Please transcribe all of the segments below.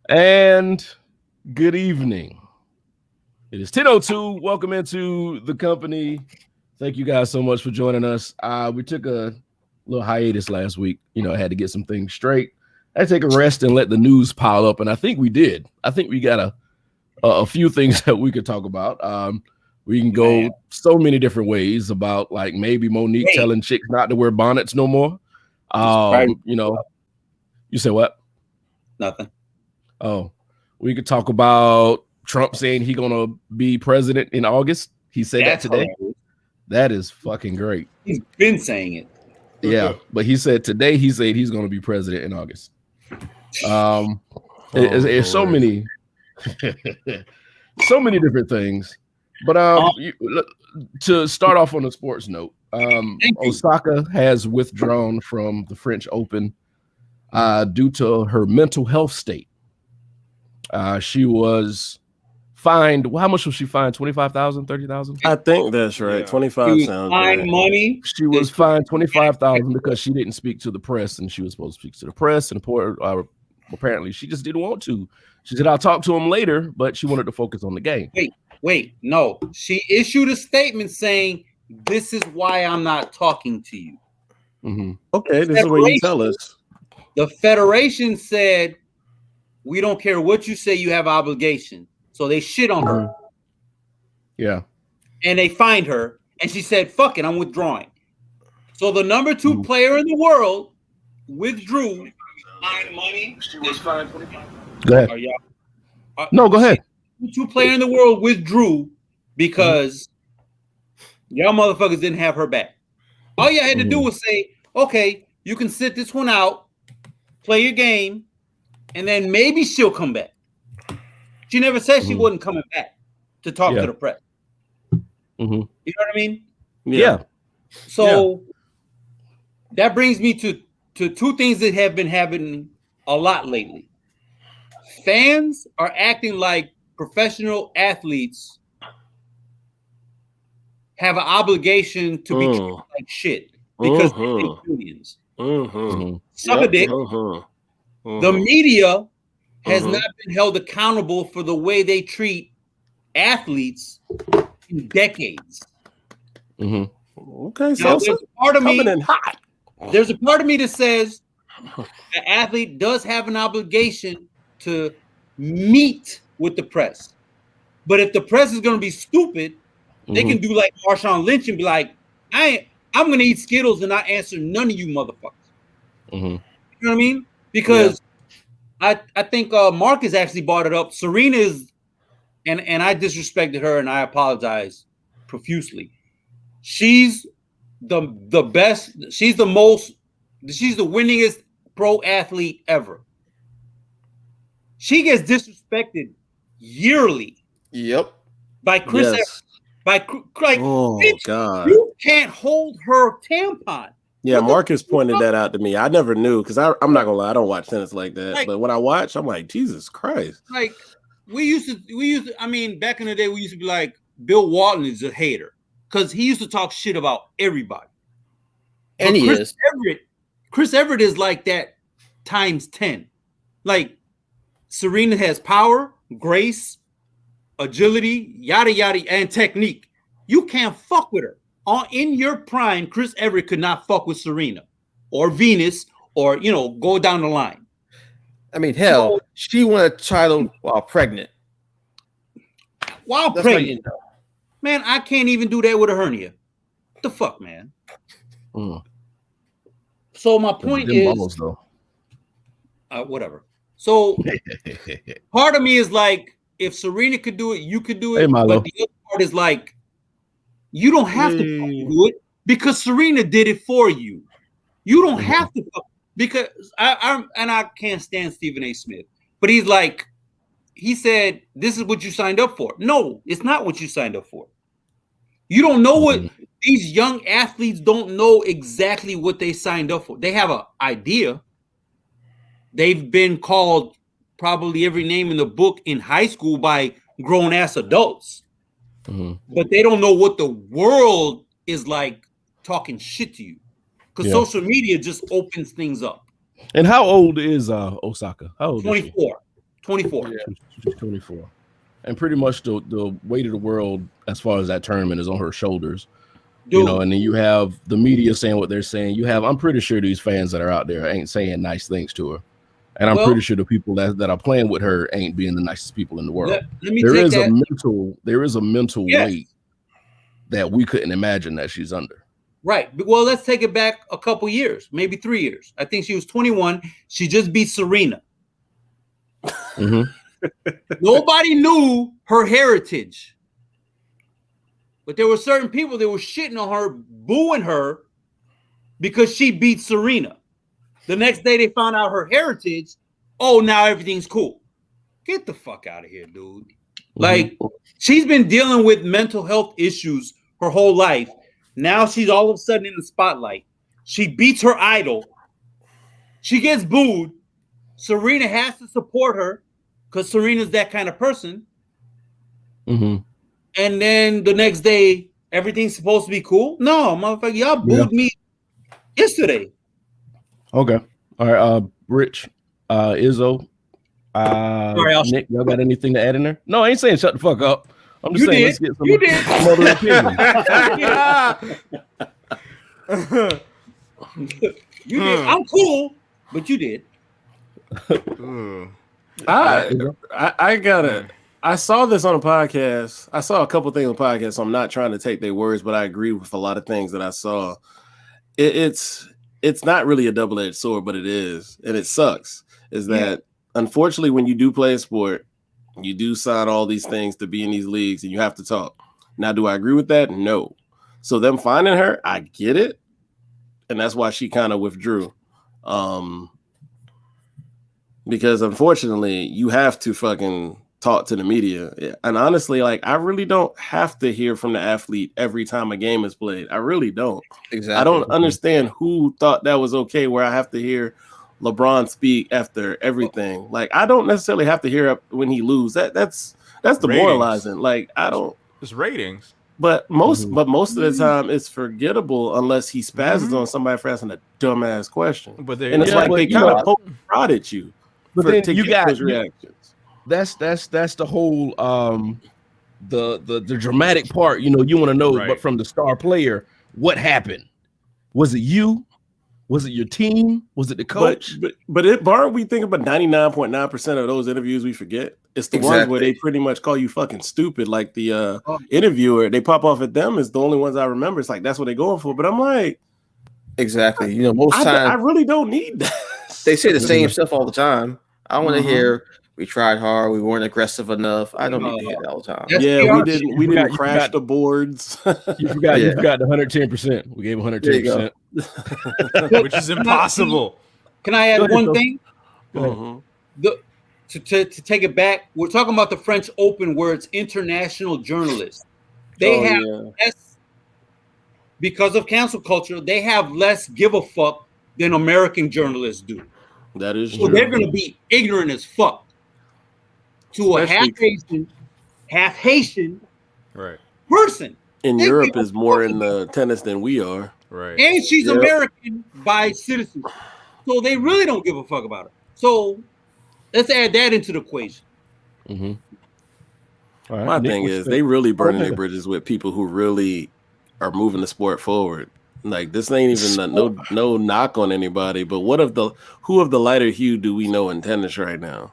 And good evening. It is 10:02. Welcome into the company. Thank you guys so much for joining us. We took a little hiatus last week. I had to get some things straight. I had to take a rest and let the news pile up, and I think we did. I think we got a few things that we could talk about. We can go so many different ways about like maybe Monique telling chicks not to wear bonnets no more. You say what? Nothing. Oh, we could talk about Trump saying he's gonna be president in August. He said that today. Hilarious. That is fucking great. He's been saying it. Yeah, but he said today he said he's gonna be president in August. It's so many, so many different things. But to start off on a sports note, Osaka has withdrawn from the French Open due to her mental health state. She was fined. How much was she fined? 25,000, 30,000? I think that's right. Yeah. 25 sounds right. Money. She was fined 25,000 because she didn't speak to the press, and she was supposed to speak to the press. And apparently, she just didn't want to. She said, "I'll talk to him later," but she wanted to focus on the game. Wait, no. She issued a statement saying, "This is why I'm not talking to you." Mm-hmm. Okay, this is what you tell us. The Federation said, "We don't care what you say, you have obligation." So they shit on her. Yeah. And they fined her. And she said, "Fuck it, I'm withdrawing." So the number 2 player in the world withdrew. Money. She was fined 25. Go ahead. No, go ahead. The 2 player in the world withdrew because y'all motherfuckers didn't have her back. All you had to do was say, "Okay, you can sit this one out, play your game, and then maybe she'll come back." She never said she wasn't coming back to talk to the press. You know what I mean? Yeah. So that brings me to 2 things that have been happening a lot lately. Fans are acting like professional athletes have an obligation to be treated like shit because they think millions. Suck a dick. The media has not been held accountable for the way they treat athletes in decades. Okay, so there's a part of me coming in hot. There's a part of me that says the athlete does have an obligation to meet with the press. But if the press is going to be stupid, they can do like Marshawn Lynch and be like, I'm going to eat Skittles and not answer none of you motherfuckers. You know what I mean? Because I think Marcus actually brought it up. Serena is, and I disrespected her and I apologize profusely. She's the best. She's the winningest pro athlete ever. She gets disrespected yearly. Yep. By Chris. Yes. God. You can't hold her tampon. Yeah, Marcus pointed that out to me. I never knew because I'm not gonna lie, I don't watch tennis like that. But when I watch, I'm like, Jesus Christ. Like we used to. I mean, back in the day, we used to be like, Bill Walton is a hater because he used to talk shit about everybody. And Chris Everett is like that times 10. Like Serena has power, grace, agility, yada yada, and technique. You can't fuck with her. In your prime, Chris Everett could not fuck with Serena or Venus or go down the line. I mean, hell, she won a title while pregnant. Man, I can't even do that with a hernia. What the fuck, man? So my point is, whatever. So part of me is like, if Serena could do it, you could do it. Hey, but the other part is like, you don't have to do it because Serena did it for you. You don't have to, because I can't stand Stephen A. Smith, but he said, this is what you signed up for. No, it's not what you signed up for. You don't know what these young athletes don't know exactly what they signed up for. They have an idea. They've been called probably every name in the book in high school by grown ass adults. But they don't know what the world is like talking shit to you because social media just opens things up. And how old is Osaka? How old 24. 24. Yeah. She's 24. And pretty much the weight of the world as far as that tournament is on her shoulders. Dude, You know, and then you have the media saying what they're saying. I'm pretty sure these fans that are out there ain't saying nice things to her. And I'm pretty sure the people that are playing with her ain't being the nicest people in the world. let me There take is that. there is a mental Yes. weight that we couldn't imagine that she's under. Right. Well, let's take it back a couple years, maybe 3 years. I think she was 21. She just beat Serena. Mhm. Nobody knew her heritage. But there were certain people that were shitting on her, booing her because she beat Serena. The next day they found out her heritage. Oh, now everything's cool. Get the fuck out of here, dude. Like, she's been dealing with mental health issues her whole life. Now she's all of a sudden in the spotlight. She beats her idol. She gets booed. Serena has to support her because Serena's that kind of person. Mm-hmm. And then the next day, everything's supposed to be cool. No, motherfucker, y'all booed me yesterday. Okay. All right. Rich, Izzo, Nick, y'all got anything to add in there? No, I ain't saying shut the fuck up. I'm just saying let's get some other opinion. You did. I'm cool, but you did. I saw this on a podcast. I saw a couple things on podcast, so I'm not trying to take their words, but I agree with a lot of things that I saw. It's not really a double-edged sword, but it is, and it sucks. Is that unfortunately when you do play a sport, you do sign all these things to be in these leagues, and you have to talk. Now, do I agree with that? No. So them finding her, I get it, and that's why she kind of withdrew. Because unfortunately, you have to fucking talk to the media. And honestly, like, I really don't have to hear from the athlete every time a game is played. I really don't. Exactly. I don't understand who thought that was okay where I have to hear LeBron speak after everything. Like, I don't necessarily have to hear when he loses. That's demoralizing. Ratings. Like, I don't. It's ratings. But most of the time it's forgettable unless he spazzes on somebody for asking a dumbass question. But and it's like they kind of poke and prod at you. But then you got those reactions. That's the whole the dramatic part. You know, you want to know, but from the star player, what happened? Was it you? Was it your team? Was it the coach? But aren't we thinking about 99.9% of those interviews we forget? It's the ones where they pretty much call you fucking stupid. Like the interviewer, they pop off at them is the only ones I remember. It's like that's what they're going for. But I'm like, exactly. You know, most times I really don't need that. They say the same stuff all the time. I want to hear we tried hard, we weren't aggressive enough. I don't need to hear that all the time. Yeah, we didn't crash the boards. You forgot the 110%. We gave 110%. Which is impossible. Can I add one thing? To take it back, we're talking about the French Open where it's international journalists. They have less, because of cancel culture, they have less give a fuck than American journalists do. That is so true. They're going to be ignorant as fuck to a half Haitian person. In Europe is more in the tennis than we are. Right. And she's American by citizenship. So they really don't give a fuck about her. So let's add that into the equation. Right. My thing is they really burning their bridges with people who really are moving the sport forward. Like this ain't even no knock on anybody, but who of the lighter hue do we know in tennis right now?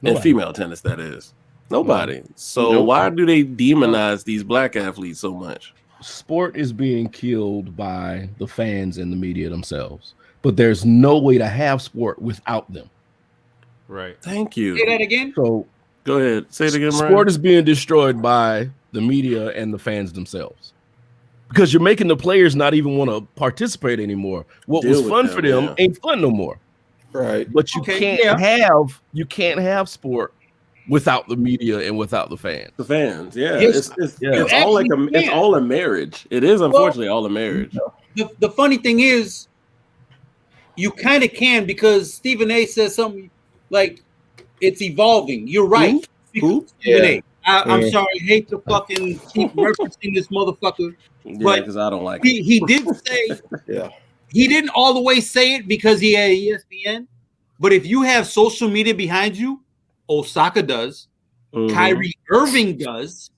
Nobody. In female tennis, that is. Nobody. So why do they demonize these black athletes so much? Sport is being killed by the fans and the media themselves. But there's no way to have sport without them. Right. Thank you. Say that again. So go ahead. Say it again, Ryan. Sport is being destroyed by the media and the fans themselves. Because you're making the players not even want to participate anymore. What was fun for them ain't fun no more. Right. But you can't have sport without the media and without the fans. The fans, Yes. It's all like it's all a marriage. It is unfortunately all a marriage. The funny thing is, you kind of can, because Stephen A says something like it's evolving. You're right. Who? Stephen A. I'm sorry, I hate to fucking keep referencing this motherfucker. Yeah, because I don't like it. He did say he didn't all the way say it because he had ESPN. But if you have social media behind you, Osaka does. Mhm. Kyrie Irving does.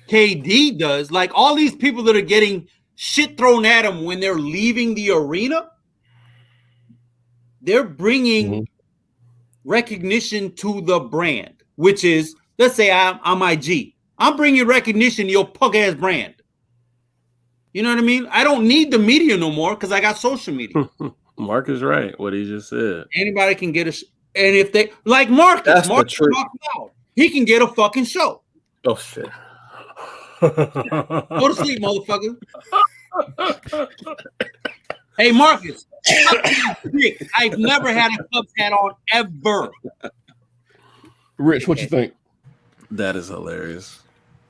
KD does. Like all these people that are getting shit thrown at them when they're leaving the arena, they're bringing recognition to the brand, which is, let's say I'm IG. I'm bringing recognition to your punk ass brand. You know what I mean? I don't need the media no more because I got social media. Mark is right. What he just said. Anybody can get and if they like Marcus, That's the Marcus truth. talked out. He can get a fucking show. Oh shit. Go to sleep, motherfucker. Hey, Marcus. I've never had a Cubs hat on ever. Rich, what you think? That is hilarious.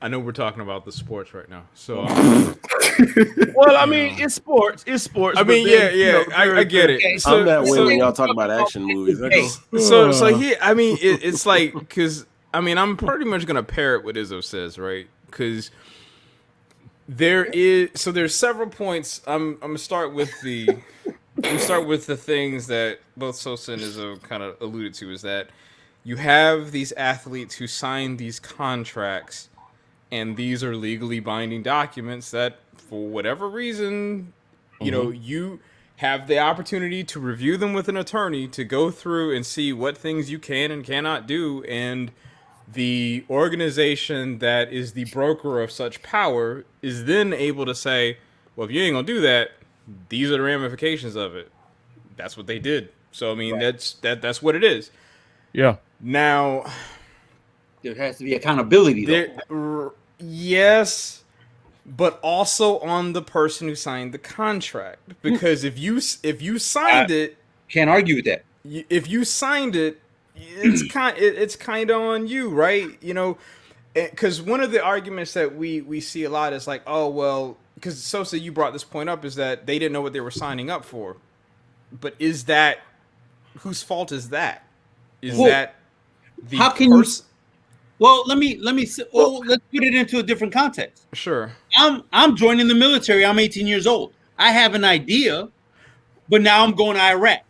I know we're talking about the sports right now, so Well, I mean, it's sports. It's sports. I but mean, then, yeah, I get it. Okay, So, I'm that way so, when y'all talk about action movies. so here, I mean, it's like because I mean, I'm pretty much gonna pair it what Izzo says, right? Because there's several points. I'm gonna start with the things that both Sosa and Izzo kind of alluded to. Is that you have these athletes who sign these contracts, and these are legally binding documents that, for whatever reason, you know, you have the opportunity to review them with an attorney to go through and see what things you can and cannot do. And the organization that is the broker of such power is then able to say, well, if you ain't gonna do that, these are the ramifications of it. That's what they did. So I mean, that's what it is. Yeah. Now There has to be accountability, though. Yes, but also on the person who signed the contract, because if you signed it, Can't argue with that. if you signed it, it's kind of on you, right? You know, because one of the arguments that we see a lot is like, oh well, because Sosa, you brought this point up, is that they didn't know what they were signing up for. But is that whose fault is that? Is that the how can you? person? Well, let's put it into a different context. Sure. I'm joining the military. I'm 18 years old. I have an idea, but now I'm going to Iraq.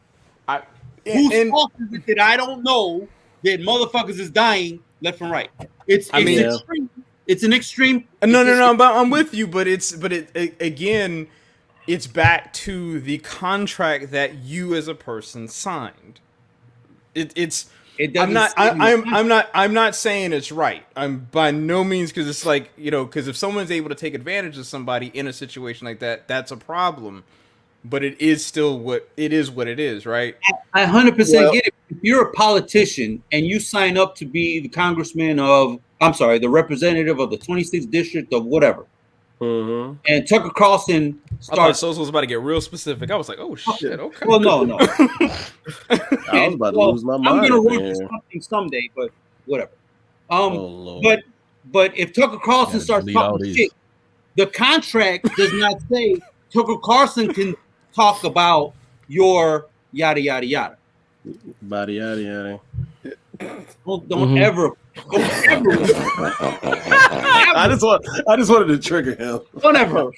Whose fault is it that I don't know that motherfuckers is dying left and right? It's extreme. It's an extreme. No. But I'm with you. But again, it's back to the contract that you as a person signed. I'm not saying it's right. I'm by no means, because it's like, you know, because if someone's able to take advantage of somebody in a situation like that, that's a problem. But it is still what it is, right? I 100% get it. If you're a politician and you sign up to be the the representative of the 26th district of whatever, and Tucker Carlson I thought Sosa was about to get real specific. I was like, oh shit, okay. Well, no. I was about to lose my mind. I'm gonna run for something someday, but whatever. But if Tucker Carlson starts talking shit, the contract does not say Tucker Carlson can talk about your yada yada yada. Body yada yada. Don't ever. I just wanted to trigger him. Don't ever.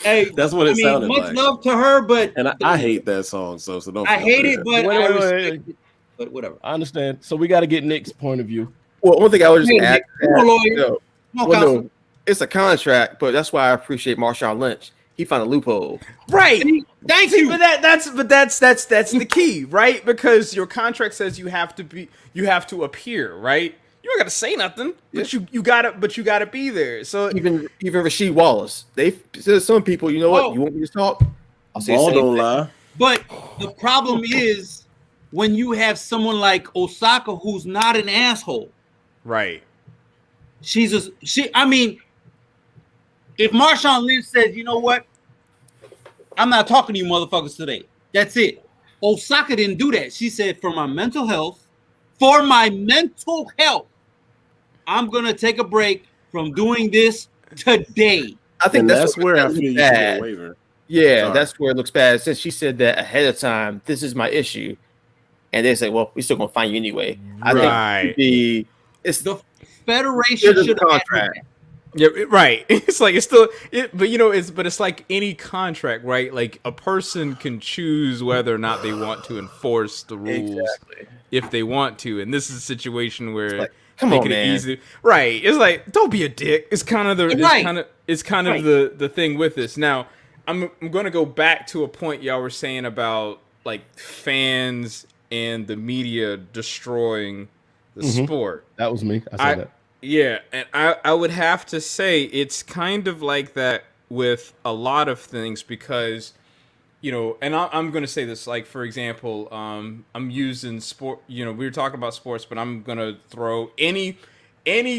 Hey, That's what it sounded much like. love to her, but I hate that song, so don't. I hate it, but Wait, I wait, respect it. But whatever. I understand. So we got to get Nick's point of view. Well, one thing I would just Hey, add, come on, lawyer. no, Come on, well, counsel. no, it's a contract, but that's why I appreciate Marshawn Lynch. He found a loophole. Right. Thank you. But that's the key, right? Because your contract says you have to appear, right? You don't got to say nothing, but you gotta be there. So Even Rasheed Wallace, they said some people, you know what? You want me to talk? I'll say the Ball same don't thing. lie. But the problem is when you have someone like Osaka who's not an asshole. right. I mean, if Marshawn Lynch says, you know what? I'm not talking to you motherfuckers today. That's it. Osaka didn't do that. She said, for my mental health, I'm going to take a break from doing this today. I think And that's where I looks feel you should get bad. a waiver. Yeah, Sorry. that's where it looks bad. Since she said that ahead of time, this is my issue, and they say, "Well, we're still gonna find you anyway." I Right. think it's The federation Here's the should have contract. had Yeah, right. It's like it's still, but it's like any contract, right? Like a person can choose whether or not they want to enforce the rules Exactly. if they want to, and this is a situation where Like, come they on, could man. easily, right? It's like, don't be a dick. It's kind of the, Right. it's kind of the thing with this. Now, I'm going to go back to a point y'all were saying about like fans and the media destroying the sport. That was me. I said that. Yeah, and I would have to say it's kind of like that with a lot of things because, and I'm going to say this, like, for example, I'm using sport, we were talking about sports, but I'm going to throw any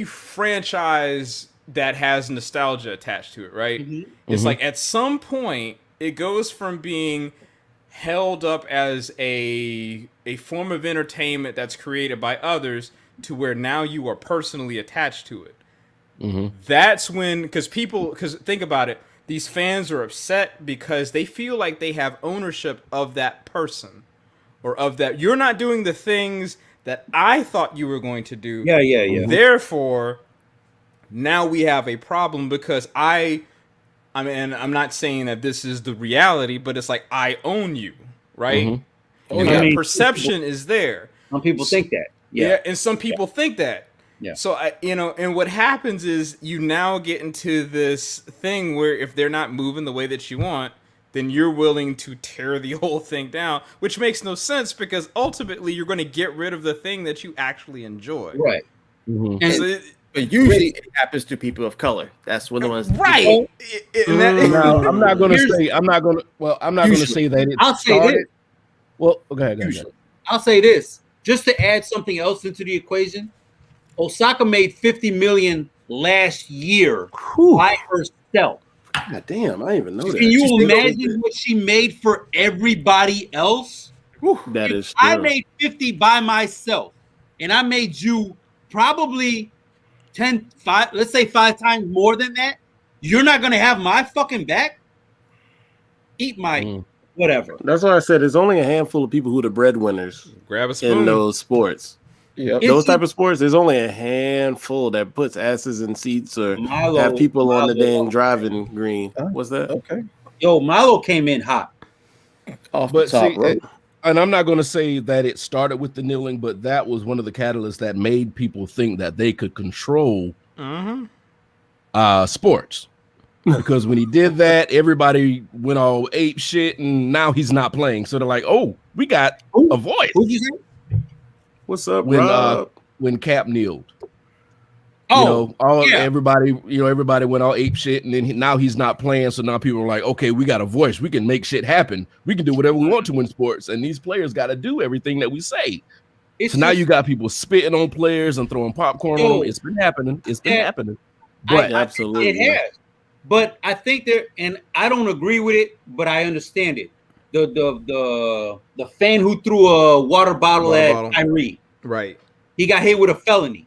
franchise that has nostalgia attached to it, right? It's like at some point it goes from being held up as a form of entertainment that's created by others to where now you are personally attached to it. That's when, because think about it, these fans are upset because they feel like they have ownership of that person or of that. You're not doing the things that I thought you were going to do. Yeah. Therefore, now we have a problem because I mean, I'm not saying that this is the reality, but it's like I own you, right? And I that mean, perception is there. Some people think that. Yeah, and some people think that. Yeah. So and what happens is you now get into this thing where if they're not moving the way that you want, then you're willing to tear the whole thing down, which makes no sense because ultimately you're going to get rid of the thing that you actually enjoy. Right. And So But usually it happens to people of color. That's when the ones right. Now, I'm not going to say. I'm not going to say that it I'll say started. this. Well, go ahead. I'll say this. Just to add something else into the equation, Osaka made $50 million last year by herself. God damn, I didn't even know that. Can you She's still imagine what she made for everybody else? that is I still- made 50 by myself, and I made you probably 5, let's say 5 times more than that. You're not gonna have my fucking back. Eat my whatever. That's why I said there's only a handful of people who are the breadwinners Grab a spoon. in those sports. Yep. Those type of sports, there's only a handful that puts asses in seats or Milo, have people on the Milo. dang driving green. What's that? Okay. Yo, Milo came in hot. Off But the top see, rope. and I'm not going to say that it started with the kneeling, but that was one of the catalysts that made people think that they could control sports. Because when he did that, everybody went all ape shit, and now he's not playing. So they're like, "Oh, we got a voice." Who'd you say? What's up, When Rob? when Cap kneeled, Oh, yeah. everybody went all ape shit, and then now he's not playing. So now people are like, "Okay, we got a voice. We can make shit happen. We can do whatever we want to in sports." And these players got to do everything that we say. It's So now just- you got people spitting on players and throwing popcorn on them. It's been happening. It's been happening. But Absolutely. It has. But I think there, and I don't agree with it, but I understand it. The fan who threw a water bottle at Kyrie, Right. he got hit with a felony.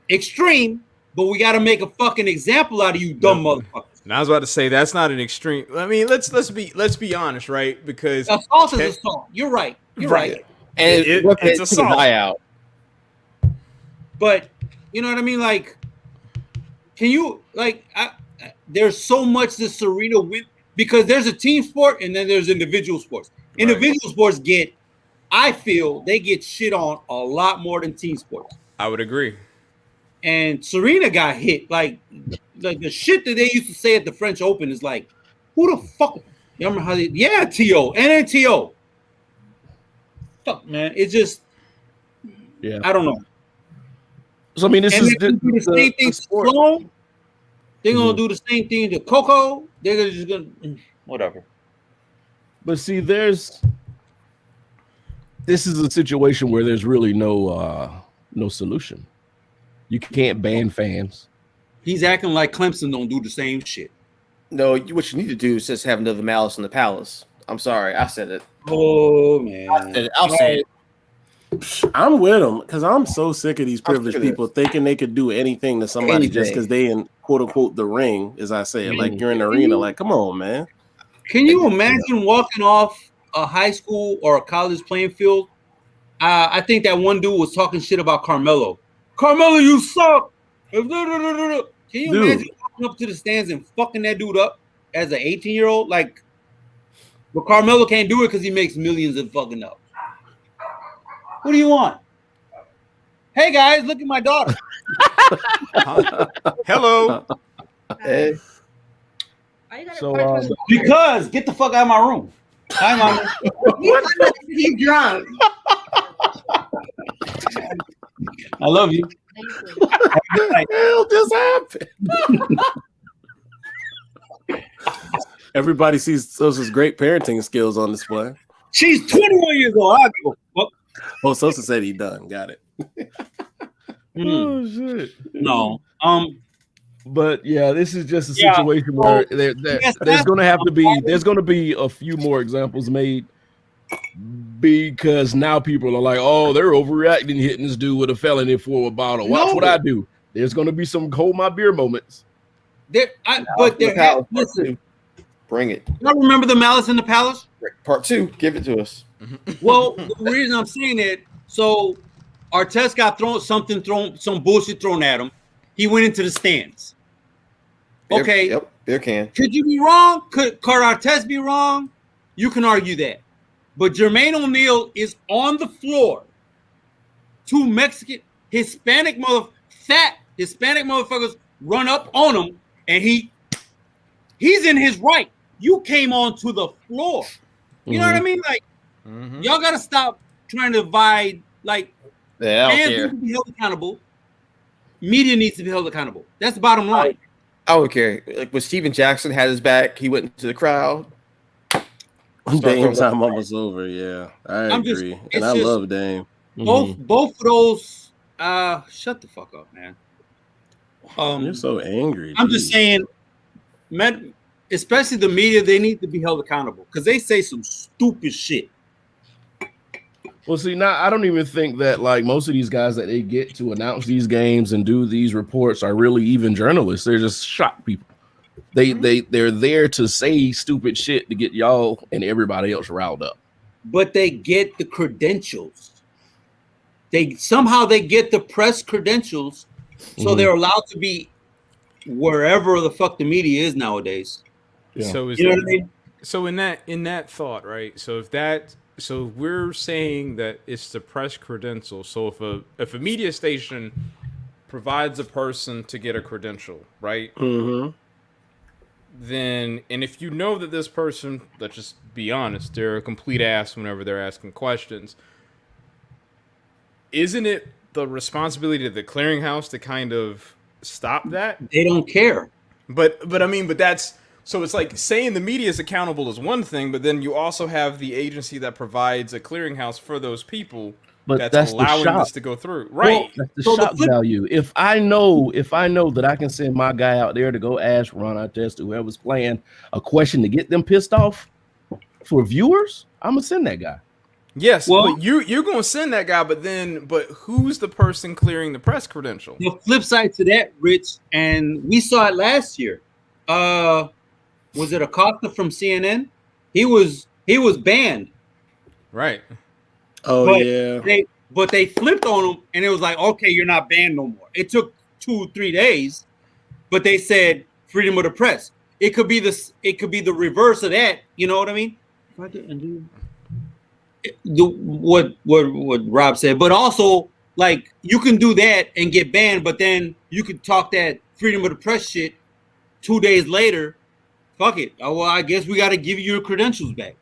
Extreme, but we got to make a fucking example out of you, dumb motherfuckers. And I was about to say that's not an extreme. I mean, let's be honest, right? Because Assault is assault. You're right. You're right. And it's a assault. eye out. But you know what I mean? Like, can you there's so much that Serena win because there's a team sport and then there's individual sports. Individual sports I feel they get shit on a lot more than team sports. I would agree. And Serena got hit. Like the shit that they used to say at the French Open is like, who the fuck? You remember how they? Yeah, T.O. and then T.O. Fuck, man. It's just, I don't know. So I mean, this And is they're gonna do the same thing to Sloan. They're gonna do the same thing to Coco. They're just gonna whatever. But see, this is a situation where there's really no solution. You can't ban fans. He's acting like Clemson don't do the same shit. No, what you need to do is just have another Malice in the Palace. I'm sorry, I said it. Oh man, I'll say it. I'm with them because I'm so sick of these I'm privileged sick of people thinking they could do anything to somebody just Anything. because they in quote unquote the ring, as I say it. Like you're in the arena. Like, come on, man. Can you imagine walking off a high school or a college playing field? I think that one dude was talking shit about Carmelo. Carmelo, you suck. Can you Dude. imagine walking up to the stands and fucking that dude up as an 18-year-old? Like, but Carmelo can't do it because he makes millions of fucking dollars. What do you want? Hey guys, look at my daughter. Hello. Hey. Why you gotta So, part with- Because get the fuck out of my room. Hi, mama. He's drunk. I love you. Thank you. What the hell just happened? Everybody sees Sosa's great parenting skills on display. She's 21 years old. I go, fuck. Oh, Sosa said he done. Got it. Oh shit. No. But yeah, this is just a Yeah, situation so- where Yes, there's going to have to be that's- there's going to be a few more examples made because now people are like, oh, they're overreacting, hitting this dude with a felony for a bottle. Watch No. what I do. There's going to be some hold my beer moments. But there, Palace, part listen, two. Bring it. y'all remember the Malice in the Palace? Part 2. Give it to us. Well, the reason I'm saying that, so Artest got some bullshit thrown at him. He went into the stands. Beer- Okay. Yep. Beer can. Could you be wrong? Could Artest be wrong? You can argue that. But Jermaine O'Neal is on the floor. Two Hispanic motherfuckers run up on him, and he's in his right. You came onto the floor. You know what I mean? Like, Mhm. y'all gotta stop trying to divide. Like, Yeah, I don't fans care. need to be held accountable. Media needs to be held accountable. That's the bottom line. I don't care. Like when Steven Jackson had his back, he went into the crowd. Dame time almost over. Yeah, I I'm just- agree, it's and I just- love Dame. Both of those. Shut the fuck up, man. You're so angry. I'm just geez. saying, men, especially the media, they need to be held accountable because they say some stupid shit. Well, see, now I don't even think that like most of these guys that they get to announce these games and do these reports are really even journalists. They're just shock people. They're there to say stupid shit to get y'all and everybody else riled up. But they get the credentials. They somehow get the press credentials, so Mhm. they're allowed to be wherever the fuck the media is nowadays. Yeah. So is You know that, what I mean? so in that thought, right? So we're saying that it's the press credential. So if a media station provides a person to get a credential, right? Mhm. Then, and if you know that this person, let's just be honest, they're a complete ass whenever they're asking questions, isn't it the responsibility of the clearinghouse to kind of stop that? They don't care. But I mean, but that's so it's like saying the media is accountable is one thing, but then you also have the agency that provides a clearinghouse for those people But that's that's the allowing shock. this to go through. Right. That's the So the shock flip- value. If I know that I can send my guy out there to go ask Ron Artest, whoever's playing, a question to get them pissed off for viewers, I'm gonna send that guy. Yes, Well- but you're going to send that guy, but who's the person clearing the press credential? The flip side to that, Rich, and we saw it last year. Was it Acosta from CNN? He was banned. Right. Oh But yeah. They flipped on him, and it was like, okay, you're not banned no more. It took 2-3 days, but they said freedom of the press. It could be the reverse of that. You know what I mean? What Rob said, but also like you can do that and get banned, but then you could talk that freedom of the press shit 2 days later. Fuck it. Oh, well, I guess we got to give you your credentials back.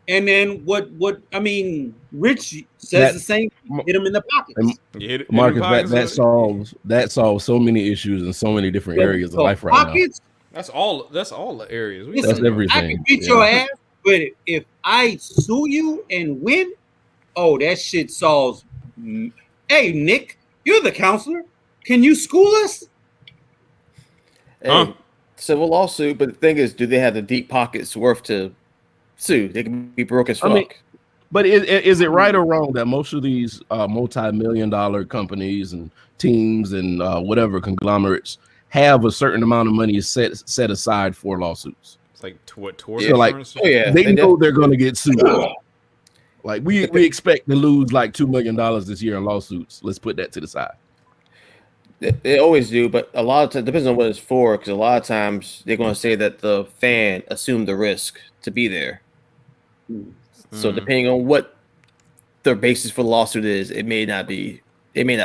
And then what I mean, Rich says the same. Hit him in the pockets. Marcus, that solves so many issues in so many different areas of life right now. Pockets, That's all the areas. We listen, That's everything. I can beat your ass, but if I sue you and win, oh, that shit solves. Hey, Nick, you're the counselor. Can you school us? Hey, civil lawsuit, but the thing is, do they have the deep pockets worth to sue? They can be broke as fuck. I mean, but is it right or wrong that most of these multi-million-dollar companies and teams and whatever conglomerates have a certain amount of money set aside for lawsuits? It's like tort So, like, insurance. oh yeah, They know they're going to get sued. Like we expect to lose like $2 million this year in lawsuits. Let's put that to the side. They always do, but a lot of times depends on what it's for. Because a lot of times they're going to say that the fan assumed the risk to be there. So depending on what their basis for the lawsuit is, it may not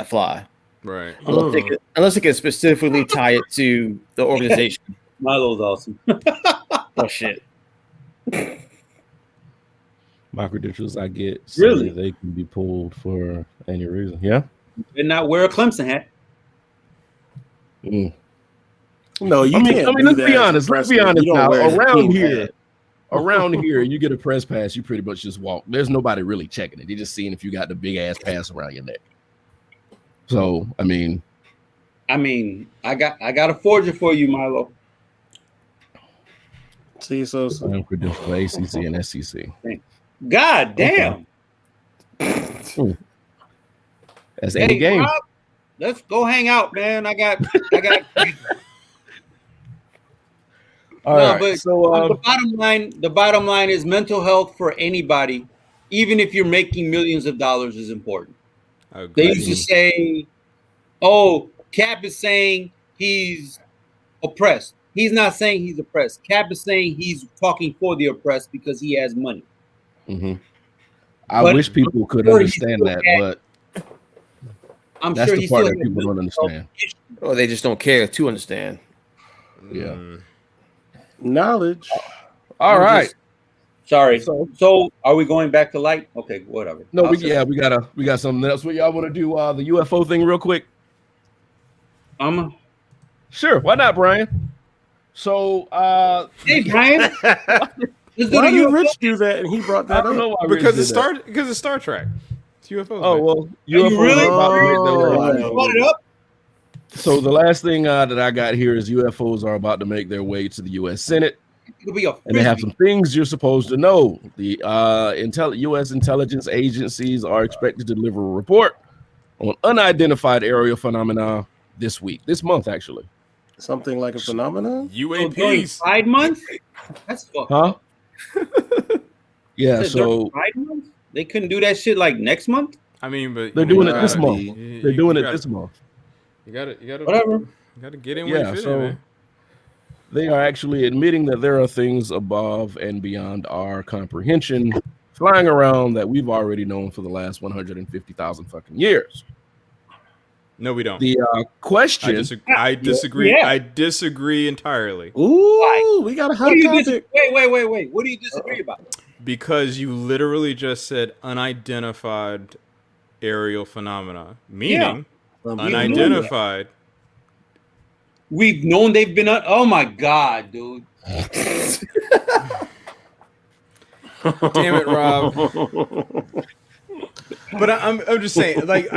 fly. Right. Unless they can specifically tie it to the organization. Milo's awesome. Oh shit. My credentials I get Really? they can be pulled for any reason. Yeah. And not wear a Clemson hat. Mm. No, you I mean, can't. let's do be that as a honest. Let's press be man. honest You don't now. wear the Around team here, hat. around here, you get a press pass, you pretty much just walk. There's nobody really checking it. They're just seeing if you got the big ass pass around your neck. So, I mean, I got a forger for you, Milo. See, so I'm credentials for ACC and SEC. God damn. That's Hey, any game. Rob, let's go hang out, man. I got All no, right. but So, the bottom line is mental health for anybody, even if you're making millions of dollars, is important. I They agree. used to say, "Oh, Cap is saying he's oppressed." He's not saying he's oppressed. Cap is saying he's talking for the oppressed because he has money. mhm. I But wish people could before he understand still that, had- but I'm that's sure the he part still that has people don't mental health understand. issues. Or they just don't care to understand. Yeah. Mm. knowledge. All I'm right. just- Sorry. So- So are we going back to light? Okay, whatever. No, I'll say- we got something else. What y'all want to do? The UFO thing, real quick. Sure, why not, Brian? So, Hey, Brian. Let's do Why the did UFO. Rich do that? And he brought I that don't up. know why Rich Because did it's that. Star Trek. It's UFOs. Oh man. well, you UFOs really? are about to make their way. Oh, You brought it up? So the last thing that I got here is UFOs are about to make their way to the U.S. Senate, It'll be a and they have frisbee. some things you're supposed to know. The U.S. intelligence agencies are expected to deliver a report on unidentified aerial phenomena this month, actually. Something like a phenomenon. So during UAPs. Pride Month? That's fucked Huh? up. Yeah. Is it during So Pride Month? They couldn't do that shit like next month? I mean, but they're you doing know, it this you month. gotta- They're doing you it gotta- this month. You gotta Whatever. get in where Yeah, you fit so- in, man. They are actually admitting that there are things above and beyond our comprehension flying around that we've already known for the last 150,000 fucking years. No, we don't. The I question, disagree. Yeah. I disagree entirely. Ooh, we got a What hot do you topic. wait. What do you disagree about? Because you literally just said unidentified aerial phenomena, meaning unidentified. We've known they've been oh my god, dude. Damn it, Rob. But I'm just saying, That's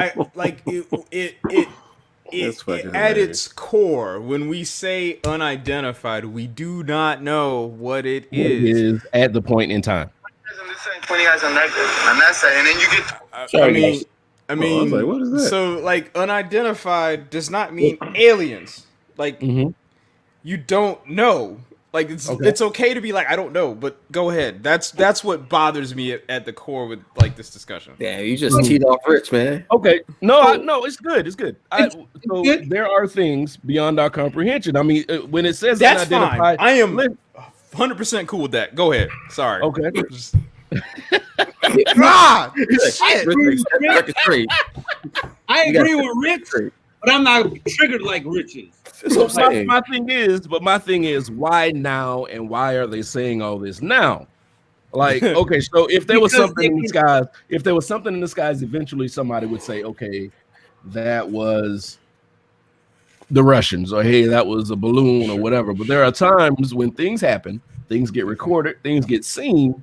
fucking at hilarious. its core, when we say unidentified, we do not know what it what it is. is at the point in time. 20 guys on that side, and then you get I Sorry, mean, guys. I I mean, was like, what is that? so like unidentified does not mean aliens. Like Mhm. you don't know. Like it's okay to be like I don't know, but go ahead. That's what bothers me at the core with like this discussion. Damn, you just teed off Rich, man. Okay, no, it's good. It's good. So good. there are things beyond our comprehension. I mean, when it says That's fine. unidentified, I am Listen. 100% cool with that. Go ahead. Sorry. Okay. Just- God, Shit. Record straight. I You agree got- with Rich, but I'm not triggered like Rich is. That's what I'm saying. my thing is, why now and why are they saying all this now? Like, okay, so if there was Because something in the skies, eventually somebody would say, okay, that was the Russians, or hey, that was a balloon or whatever. But there are times when things happen, things get recorded, things get seen.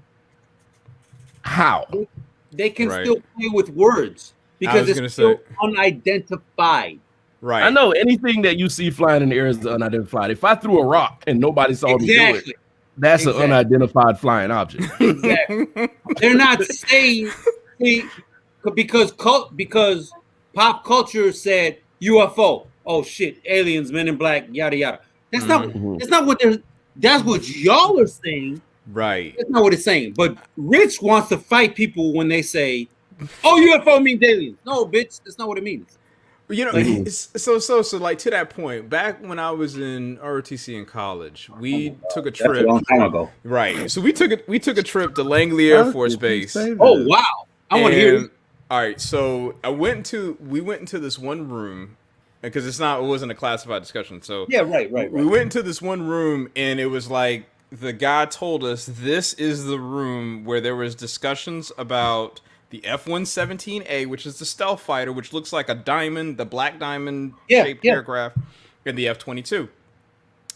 How? They can Right. still play with words I because was gonna it's still say- unidentified. right. I know anything that you see flying in the air is unidentified. If I threw a rock and nobody saw me do it, Exactly. that's Exactly. an unidentified flying object. Exactly. They're not saying because pop culture said UFO. Oh shit, aliens, men in black, yada yada. That's Mhm. not what they're. That's what y'all are saying. Right. That's not what it's saying. But Rich wants to fight people when they say, "Oh, UFO means aliens." No, bitch, that's not what it means. You know, Mhm. so like to that point, back when I was in ROTC in college, we took a That's a trip. long time ago. Right. So we took a trip to Langley Air Force Base. Oh wow! I want to hear. And all right, so we went into this one room because it wasn't a classified discussion. So Yeah, right. we went into this one room and it was like the guy told us this is the room where there was discussions about the F-117A, which is the stealth fighter, which looks like a diamond, the black diamond shaped aircraft, and the F-22.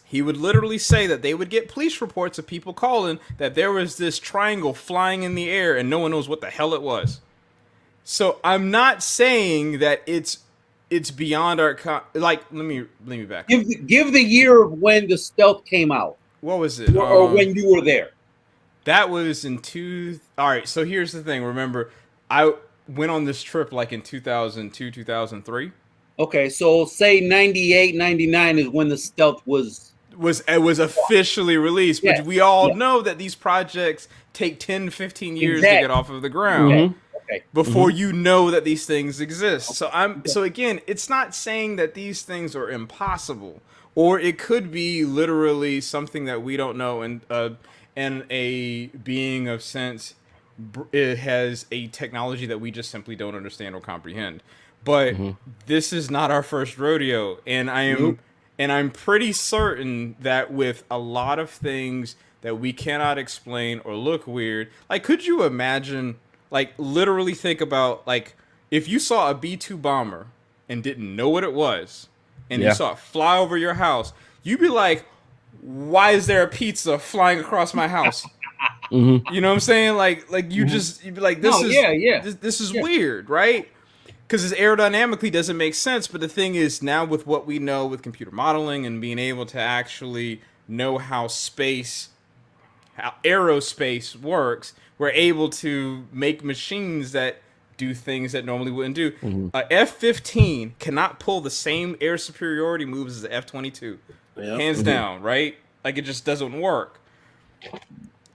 He would literally say that they would get police reports of people calling that there was this triangle flying in the air and no one knows what the hell it was. So I'm not saying that it's beyond our like. Let me back. Give the year of when the stealth came out. What was it? Or when you were there. That was in All right. So here's the thing. Remember, I went on this trip like in 2002, 2003. Okay, so say 98, 99 is when the stealth was officially released, but we all know that these projects take 10, 15 years to get off of the ground before you know that these things exist. So again, it's not saying that these things are impossible, or it could be literally something that we don't know, and a being of sense it has a technology that we just simply don't understand or comprehend. But this is not our first rodeo, and I'm pretty certain that with a lot of things that we cannot explain or look weird, like could you imagine, like literally think about like if you saw a B-2 bomber and didn't know what it was, and you saw it fly over your house, you'd be like, why is there a pizza flying across my house? You know what I'm saying? Like you'd be like, this is weird, right? Because it aerodynamically doesn't make sense. But the thing is, now with what we know with computer modeling and being able to actually know how aerospace works, we're able to make machines that do things that normally wouldn't do. A F-15 cannot pull the same air superiority moves as the F-22, hands down, right? Like it just doesn't work.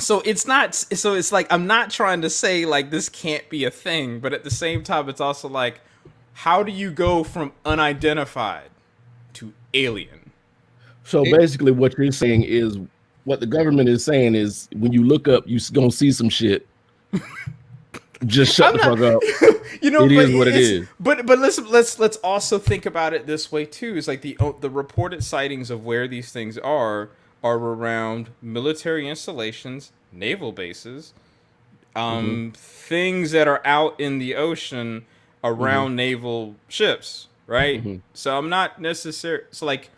So it's not. So it's like I'm not trying to say like this can't be a thing, but at the same time, it's also like, how do you go from unidentified to alien? So basically, what you're saying is what the government is saying is when you look up, you're gonna see some shit. Just shut the fuck up. You know, it is what it is. But let's also think about it this way too. It's like the reported sightings of where these things are around military installations, naval bases, things that are out in the ocean around naval ships, right? So I'm not necessarily like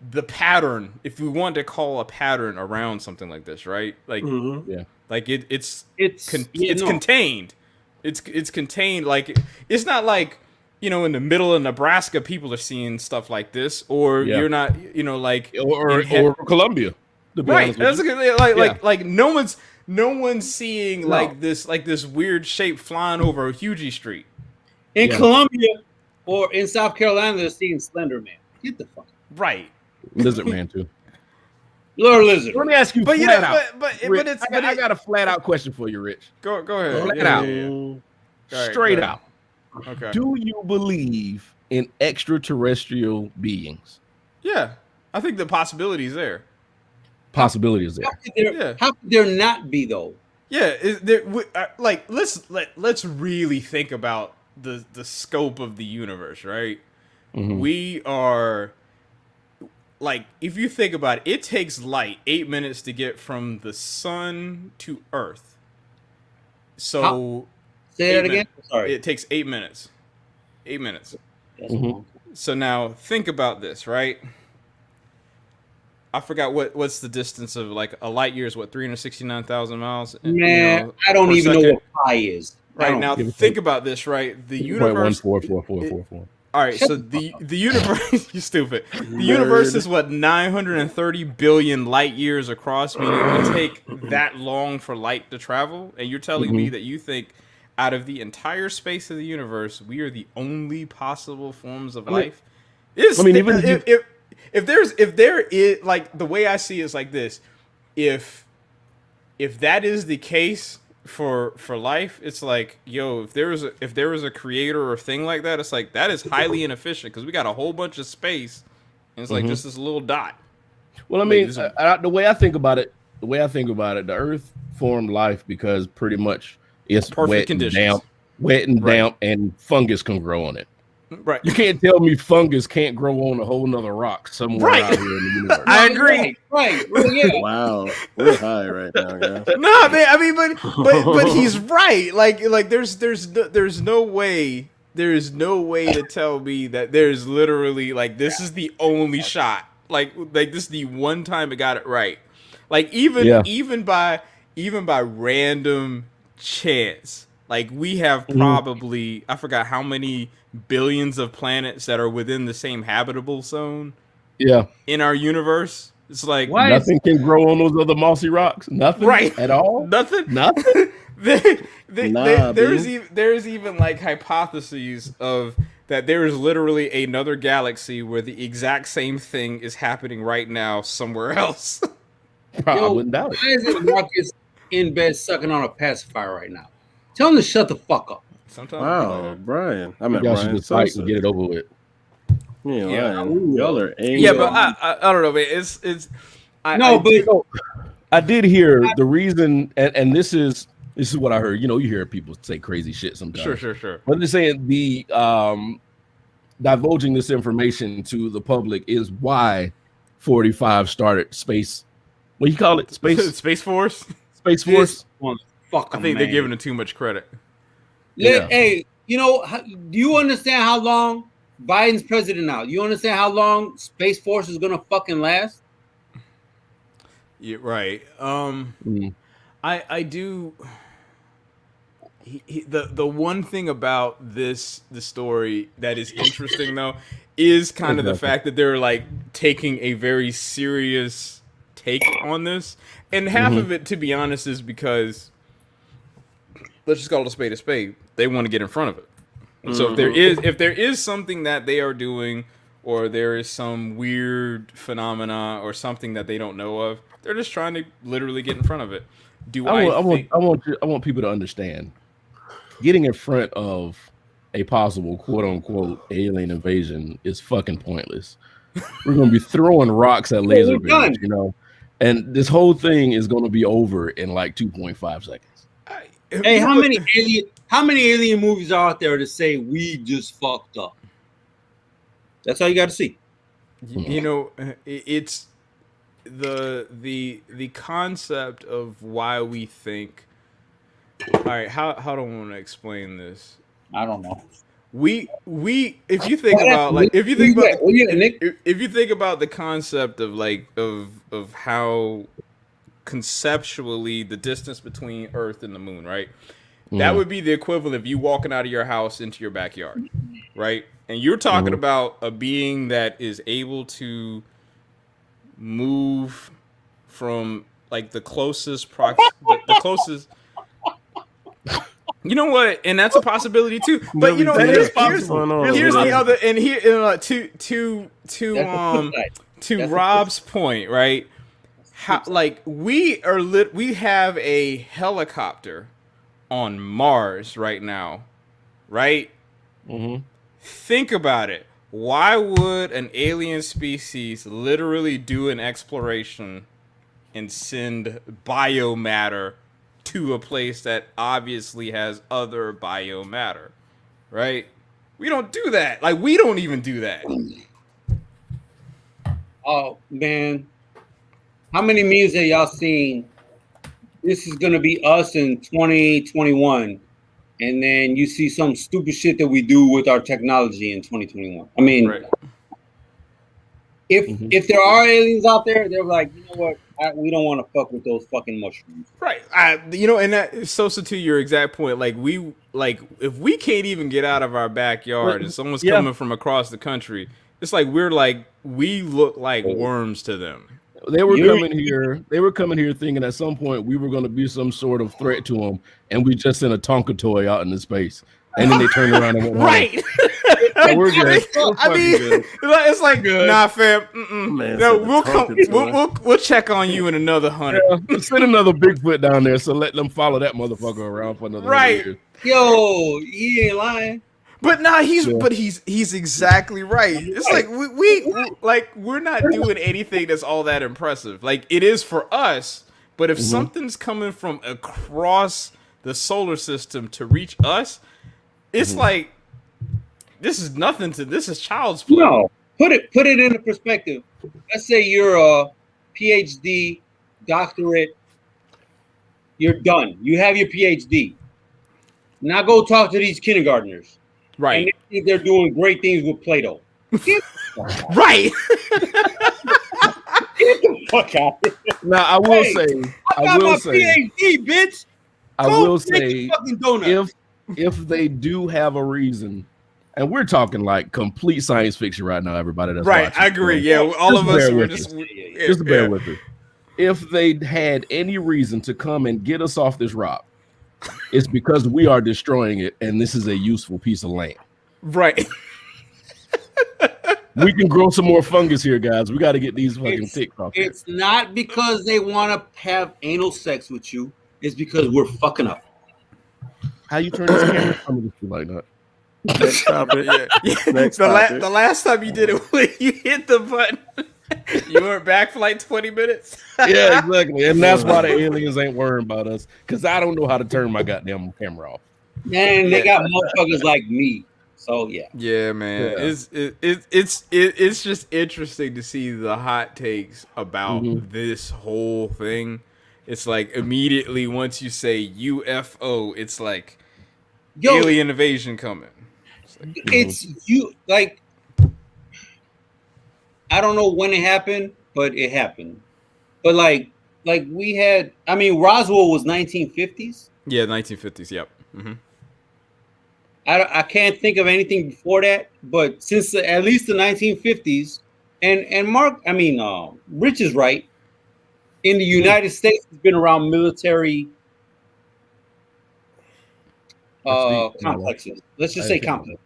the pattern, if we want to call a pattern around something like this, right? Like like it's contained. It's contained. Like it's not like, you know, in the middle of Nebraska, people are seeing stuff like this, or you're not, you know, like or Colombia, right? That's like no one's seeing like this weird shape flying over Hugie Street in Colombia or in South Carolina. They're seeing Slender Man. Get the fuck right. Lizard Man too. Lord Lizard. Let me ask you, but flat out. but I got a flat out question for you, Rich. Go ahead. Flat out. Straight out. Okay. Do you believe in extraterrestrial beings? Yeah, I think the possibility is there. Possibility is there. How could there not be though? Yeah, like let's really think about the scope of the universe, right? We are like, if you think about it, it takes light 8 minutes to get from the sun to Earth. So say that again. Sorry, it takes 8 minutes. 8 minutes. So now think about this, right? I forgot what's the distance of like a light year is what 369,000 miles. Man, I don't even know what pi is. Right now, think about this, right? The universe. 1.144444. All right, so the universe, you stupid. The universe is what 930 billion light years across, meaning it would take that long for light to travel. And you're telling me that you think out of the entire space of the universe, we are the only possible forms of life? If there is, like, the way I see it is like this: if that is the case for life, it's like, yo, if there was a creator or thing like that, it's like that is highly inefficient because we got a whole bunch of space, and it's like just this little dot. Well, I Like, mean, this- the way I think about it, the Earth formed life because pretty much it's Perfect wet conditions. and Right. damp, and fungus can grow on it. Right. You can't tell me fungus can't grow on a whole nother rock somewhere Right. out here in the universe. I agree. Right. Well, yeah. Wow, we're high right now, guys. No, man. I mean, but he's right. Like there's no way to tell me that there's literally like this is the only shot. Like this is the one time it got it right. Like even by random chance, like we have probably I forgot how many billions of planets that are within the same habitable zone Yeah, in our universe. It's like Why? nothing can grow on those other mossy rocks. Nothing, Right. at all. nothing. Nothing. There's even like hypotheses of that there is literally another galaxy where the exact same thing is happening right now somewhere else. I Yo, wouldn't doubt it. Why is it Marcus in bed sucking on a pacifier right now? Tell him to shut the fuck up. Sometimes Wow, Brian. I meant Y'all should Brian just fight Sosa. and get it over with. Yeah, y'all are angry. yeah, but I don't know, man. It's I did hear the reason, and this is what I heard. You hear people say crazy shit sometimes. sure. But they're saying the divulging this information to the public is why 45 started space. What do you call it? Space Force. Space Force. Fuck I him, think they're man. giving it too much credit. Yeah. Hey, do you understand how long Biden's president now? You understand how long Space Force is gonna fucking last? Yeah, right. Mm. I do. The one thing about the story that is interesting though is kind of the fact that they're like taking a very serious take on this, and half of it, to be honest, is because let's just call it a spade. They want to get in front of it. And so if there is something that they are doing, or there is some weird phenomena or something that they don't know of, they're just trying to literally get in front of it. I want people to understand. Getting in front of a possible quote unquote alien invasion is fucking pointless. We're gonna be throwing rocks at laser we're beams, and this whole thing is gonna be over in like 2.5 seconds. Hey, how many alien movies are out there to say we just fucked up? That's all you got to see. It's the concept of why we think. All right, how do I want to explain this? I don't know. We if you think about if you think about the concept of like of how conceptually the distance between Earth and the moon, right? That would be the equivalent of you walking out of your house into your backyard, right? And you're talking about a being that is able to move from like the closest the closest. You know what? And that's a possibility too. But here's the other, and here to Rob's point, right? How like we have a helicopter on Mars right now, right? Think about it. Why would an alien species literally do an exploration and send biomatter to a place that obviously has other biomatter, right? We don't do that. Like, we don't even do that. Oh, man. How many memes have y'all seen? This is going to be us in 2021. And then you see some stupid shit that we do with our technology in 2021. I mean, Right. if there are aliens out there, they're like, you know what? We don't want to fuck with those fucking mushrooms. Right. And that Sosa, to your exact point, if we can't even get out of our backyard and someone's coming from across the country, it's like we look like worms to them. They were coming here. They were coming here thinking at some point we were going to be some sort of threat to them, and we just sent a Tonka toy out into space, and then they turned around and went home. Right. We're good. I mean, it's like, nah, fam. Man, No, said we'll the come. trumpets, man. We'll check on you in another 100. Yeah, send another Bigfoot down there, so let them follow that motherfucker around for another 100 Right. years. Yo, he ain't lying. But nah, he's Yeah. he's exactly right. It's like we're not doing anything that's all that impressive. Like it is for us, but if something's coming from across the solar system to reach us, it's like this is nothing to this is child's play. No, put it into perspective. Let's say you're a PhD, doctorate. You're done. You have your PhD. Now go talk to these kindergartners. Right. And they think they're doing great things with Play-Doh. Right. Get the fuck out of here. Now I will Hey, say, I got my PhD, bitch. I Go will take say, the fucking donut. if they do have a reason, and we're talking like complete science fiction right now, everybody that's Right. watching. I agree. Yeah. All Just of us bear were with just us. Just bear with it. If they had any reason to come and get us off this rock, it's because we are destroying it, and this is a useful piece of land. Right. We can grow some more fungus here, guys. We got to get these fucking ticks off. It's not because they want to have anal sex with you. It's because we're fucking up. How you turn this camera on this like that? Next topic. Next the topic. last time you did it, when you hit the button, you weren't back for like 20 minutes. Yeah, exactly. And that's why the aliens ain't worrying about us, because I don't know how to turn my goddamn camera off. Man, they got motherfuckers like me. So yeah. Yeah, man. Yeah. It's just interesting to see the hot takes about Mhm. this whole thing. It's like immediately once you say UFO, it's like alien invasion coming. It's you like I don't know when it happened, but it happened. But like we had, I mean, Roswell was 1950s. Yeah, 1950s. Yep. Mm-hmm. I can't think of anything before that, but since at least the 1950s, and Mark, I mean, Rich is right. In the United States, it's been around military complexes. Let's just say complex.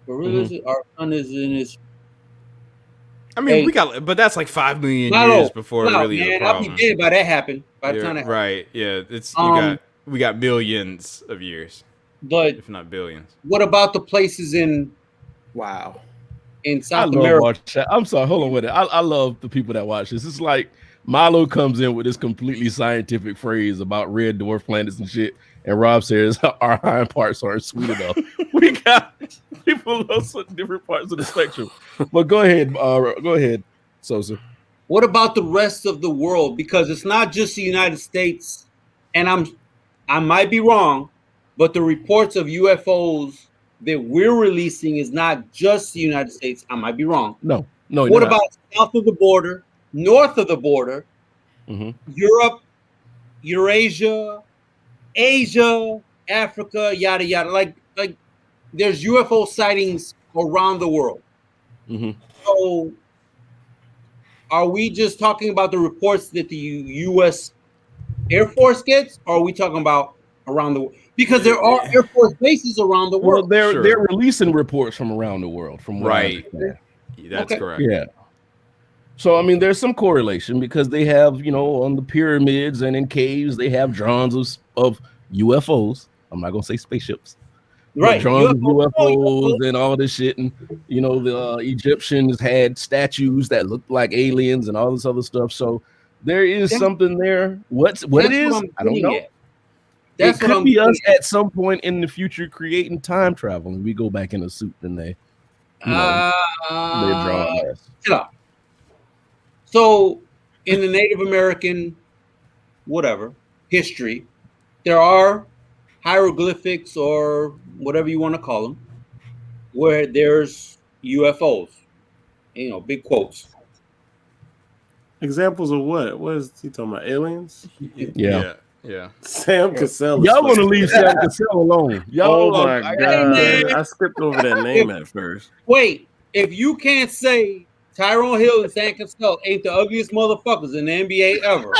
But really, our sun is in his. I mean, Hey. we got, but that's like 5 million No, years before no, really the man, I'll be problem. dead by that happened. By the Yeah, time that happened. right? Yeah, it's we got millions of years, But if not billions. what about the places in Wow. I South love America? watching. I'm sorry, hold on with it. I love the people that watch this. It's like Milo comes in with this completely scientific phrase about red dwarf planets and shit, and Rob says our hind parts aren't sweet enough. We got people on some different parts of the spectrum. But go ahead, Sosa. What about the rest of the world? Because it's not just the United States, and I might be wrong, but the reports of UFOs that we're releasing is not just the United States. I might be wrong. No. What about south of the border, north of the border, Europe, Eurasia, Asia, Africa, yada yada? Like there's UFO sightings around the world. So are we just talking about the reports that the U.S. Air Force gets, or are we talking about around the world? Because there are Air Force bases around the Well, world. they're releasing reports from around the world, from what I Right. understand. That's correct. Yeah. So I mean, there's some correlation because they have, on the pyramids and in caves, they have drawings of UFOs. I'm not gonna say spaceships. Right. Drawings of UFOs and all this shit, and the Egyptians had statues that looked like aliens and all this other stuff. So there is something there. What it is, I don't know. That's it could be us at some point in the future creating time travel, and we go back in a suit and they draw us. Chill out. So, in the Native American, whatever history, there are hieroglyphics or whatever you want to call them, where there's UFOs. Big quotes. Examples of what? What is he talking about? Aliens? Yeah. Sam Cassell. Y'all want to leave Sam Cassell alone? Y'all, oh my god! I skipped over that name at first. Wait, if you can't say Tyrone Hill and Sam Cassell ain't the ugliest motherfuckers in the NBA ever,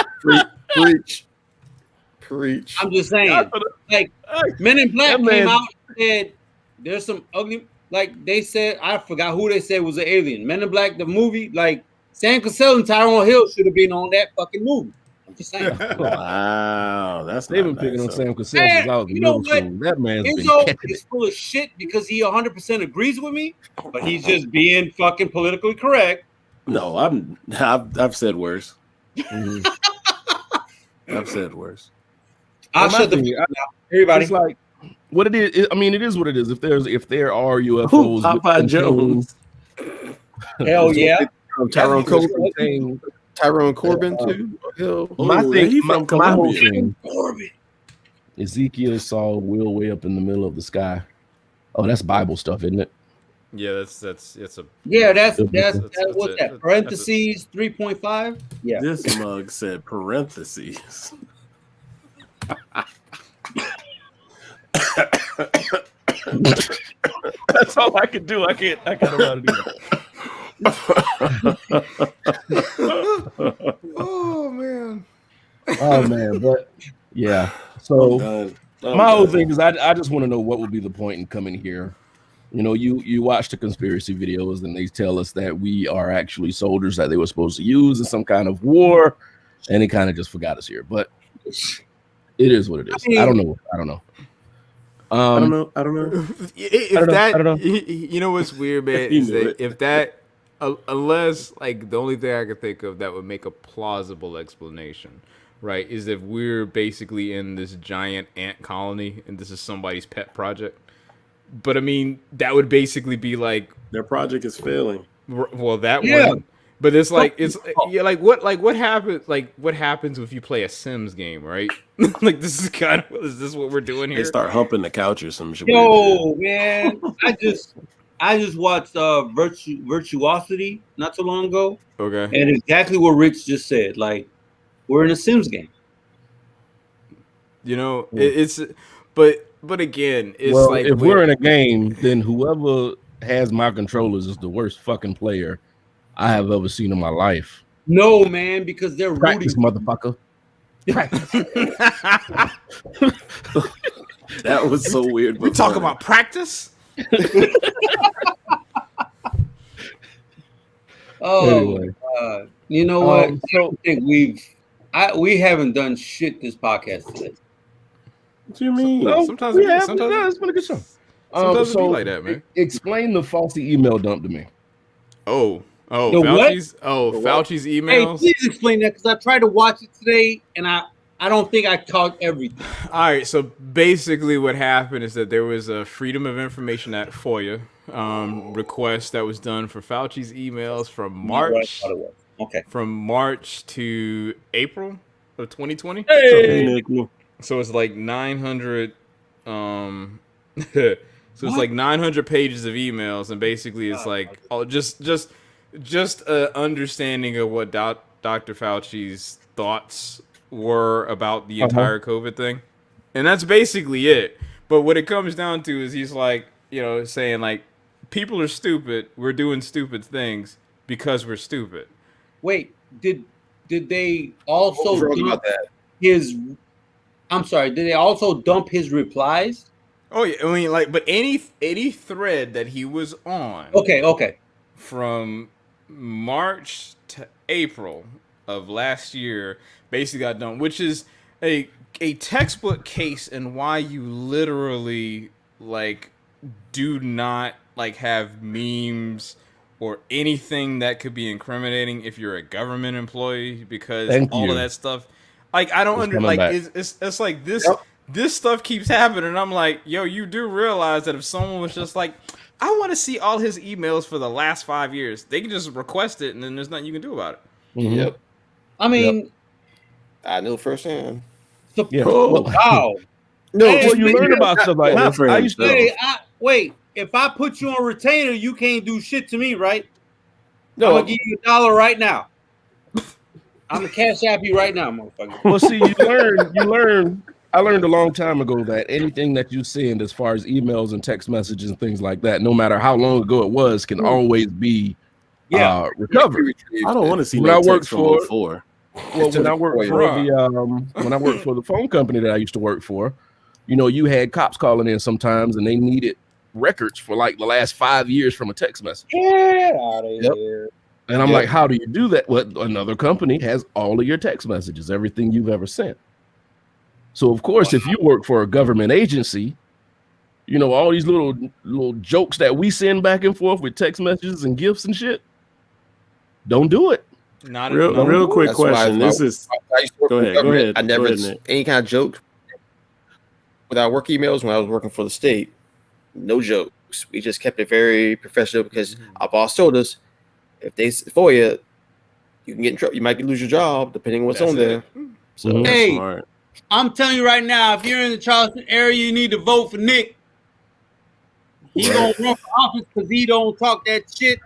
Preach. I'm just saying. Like Men in Black came out and said there's some ugly. like they said, I forgot who they said was an alien. Men in Black, the movie, like Sam Cassell and Tyrone Hill should have been on that fucking movie. I'm just saying. Wow, that's They've not been picking nice, on so. Sam Cassell since I was in You know middle what? school. That man's been Enzo catching is it. full of shit because he 100% agrees with me, but he's just being fucking politically correct. No, I've said worse. Mhm. I've said worse. I'll Well, my shut the thing, fuck up now. Everybody. It's like what it is. I mean, it is what it is. If there are UFOs, Popeye Jones. Hell yeah. Tyrone Corbin, thing, Tyrone Corbin too. my Oh, thing, he my, from my whole Columbia. thing, Corbin. Ezekiel saw Will way up in the middle of the sky. Oh, that's Bible stuff, isn't it? Yeah, that's a Yeah, that's that's what's it. that? Parentheses 3.5. Yeah. This mug said parentheses. That's all I can do. I can't know how to do that. oh man. Oh man, but yeah. I'm So done. my whole thing is I just want to know what would be the point in coming here. You know, you watch the conspiracy videos and they tell us that we are actually soldiers that they were supposed to use in some kind of war, and they kind of just forgot us here. But it is what it is. I don't know. I don't know. I don't know. If I that, don't know. you know what's weird, man, You is knew that it. if that, unless like the only thing I could think of that would make a plausible explanation, right, is if we're basically in this giant ant colony and this is somebody's pet project. But I mean, that would basically be like, Their project is failing. well, that Yeah. one. But it's like what happens if you play a Sims game, right? Like this is what we're doing They here. start humping the couch or some shit. Yo, man. I just watched Virtuosity not too long ago. Okay. And exactly what Rich just said. Like, we're in a Sims game. You know, it's but again, it's well, like if we're in a game, then whoever has my controllers is the worst fucking player I have ever seen in my life. No, man, because they're Practice, rooting. motherfucker. That was so weird. we but talk funny. about practice. Oh, Anyway. you know what? So I think we haven't done shit this podcast today. What do you mean? no, Sometimes we it- have, sometimes- yeah, it's been a good show. Sometimes it be so like that, man. Explain the faulty email dump to me. Oh, The what? Fauci's Hey, emails. please explain that because I tried to watch it today and I don't think I caught everything. All right, so basically what happened is that there was a Freedom of Information Act FOIA request that was done for Fauci's emails from March Okay. to April of 2020. Hey, Nick. So it's like 900 so it's like 900 pages of emails, and basically it's like just a understanding of what Dr. Fauci's thoughts were about the entire COVID thing. And that's basically it. But what it comes down to is he's like, you know, saying like people are stupid, we're doing stupid things because we're stupid. Wait, did they also What's wrong dump about that? his? I'm sorry. Did they also dump his replies? Oh yeah, I mean like but any thread that he was on Okay. from March to April of last year basically got done, which is a textbook case in why you literally like do not like have memes or anything that could be incriminating if you're a government employee, because Thank all you. of that stuff, like I don't It's under coming like back. it's like this this stuff keeps happening, and I'm like, yo, you do realize that if someone was just like, I want to see all his emails for the last 5 years, they can just request it, and then there's nothing you can do about it. Mhm. Yep, I mean, I know firsthand. Yeah. Oh. wow. No, Hey, Well, you learn about stuff like not that. for I used to. himself. Hey, wait. If I put you on retainer, you can't do shit to me, right? I'm no. gonna give you $1 right now. I'm gonna cash app you right now, motherfucker. Well, see, you learn. I learned a long time ago that anything that you send, as far as emails and text messages and things like that, no matter how long ago it was, can always be Yeah. recovered. I don't want to see When no I worked text from for- before. Well, when I worked for when I worked for the phone company that I used to work for, you know, you had cops calling in sometimes, and they needed records for like the last 5 years from a text message. Get out of Yep. here. And I'm Yep. like, how do you do that? Well, another company has all of your text messages, everything you've ever sent. So of course, if you work for a government agency, you know, all these little jokes that we send back and forth with text messages and gifts and shit, don't do it. Not Real quick That's why question. I- This is I used to work Go for ahead, the go government. ahead, I never go ahead, Nick. any kind of joke with our work emails when I was working for the state. No jokes. We just kept it very professional because our boss told us if they for you can get in trouble. You might lose your job depending on what's That's on it. there. So Mhm. Hey, smart. I'm telling you right now, if you're in the Charleston area, you need to vote for Nick. He Right. gonna run for office because he don't talk that shit.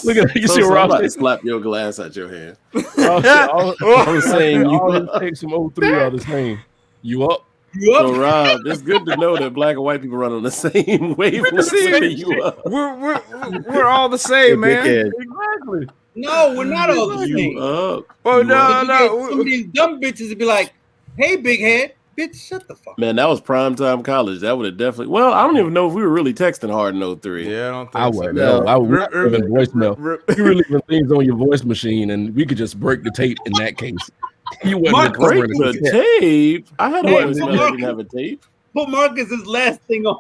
Look at you see So what I'm about Rob to said? slap your glass out your hand. I was saying you all up. his takes from 03 are the same. You up? You So up? Rob, it's good to know that black and white people run on the same wavelength. same You up. We're all the same, man. Dickhead. Exactly. No, we're not all the You same. up. Oh You no, up. Some of these dumb bitches would be like, "Hey, big head, bitch, shut the fuck." Man, that was primetime college. That would have definitely. Well, I don't even know if we were really texting hard in 03. Yeah, I don't think I so. would. No. No, I would Rip- leaving voicemail. Rip- You were leaving things on your voice machine, and we could just break the tape in that case. You wasn't Mark, recovering The the tape. I had a Hey, voicemail that didn't have a tape. Put Marcus's last thing on.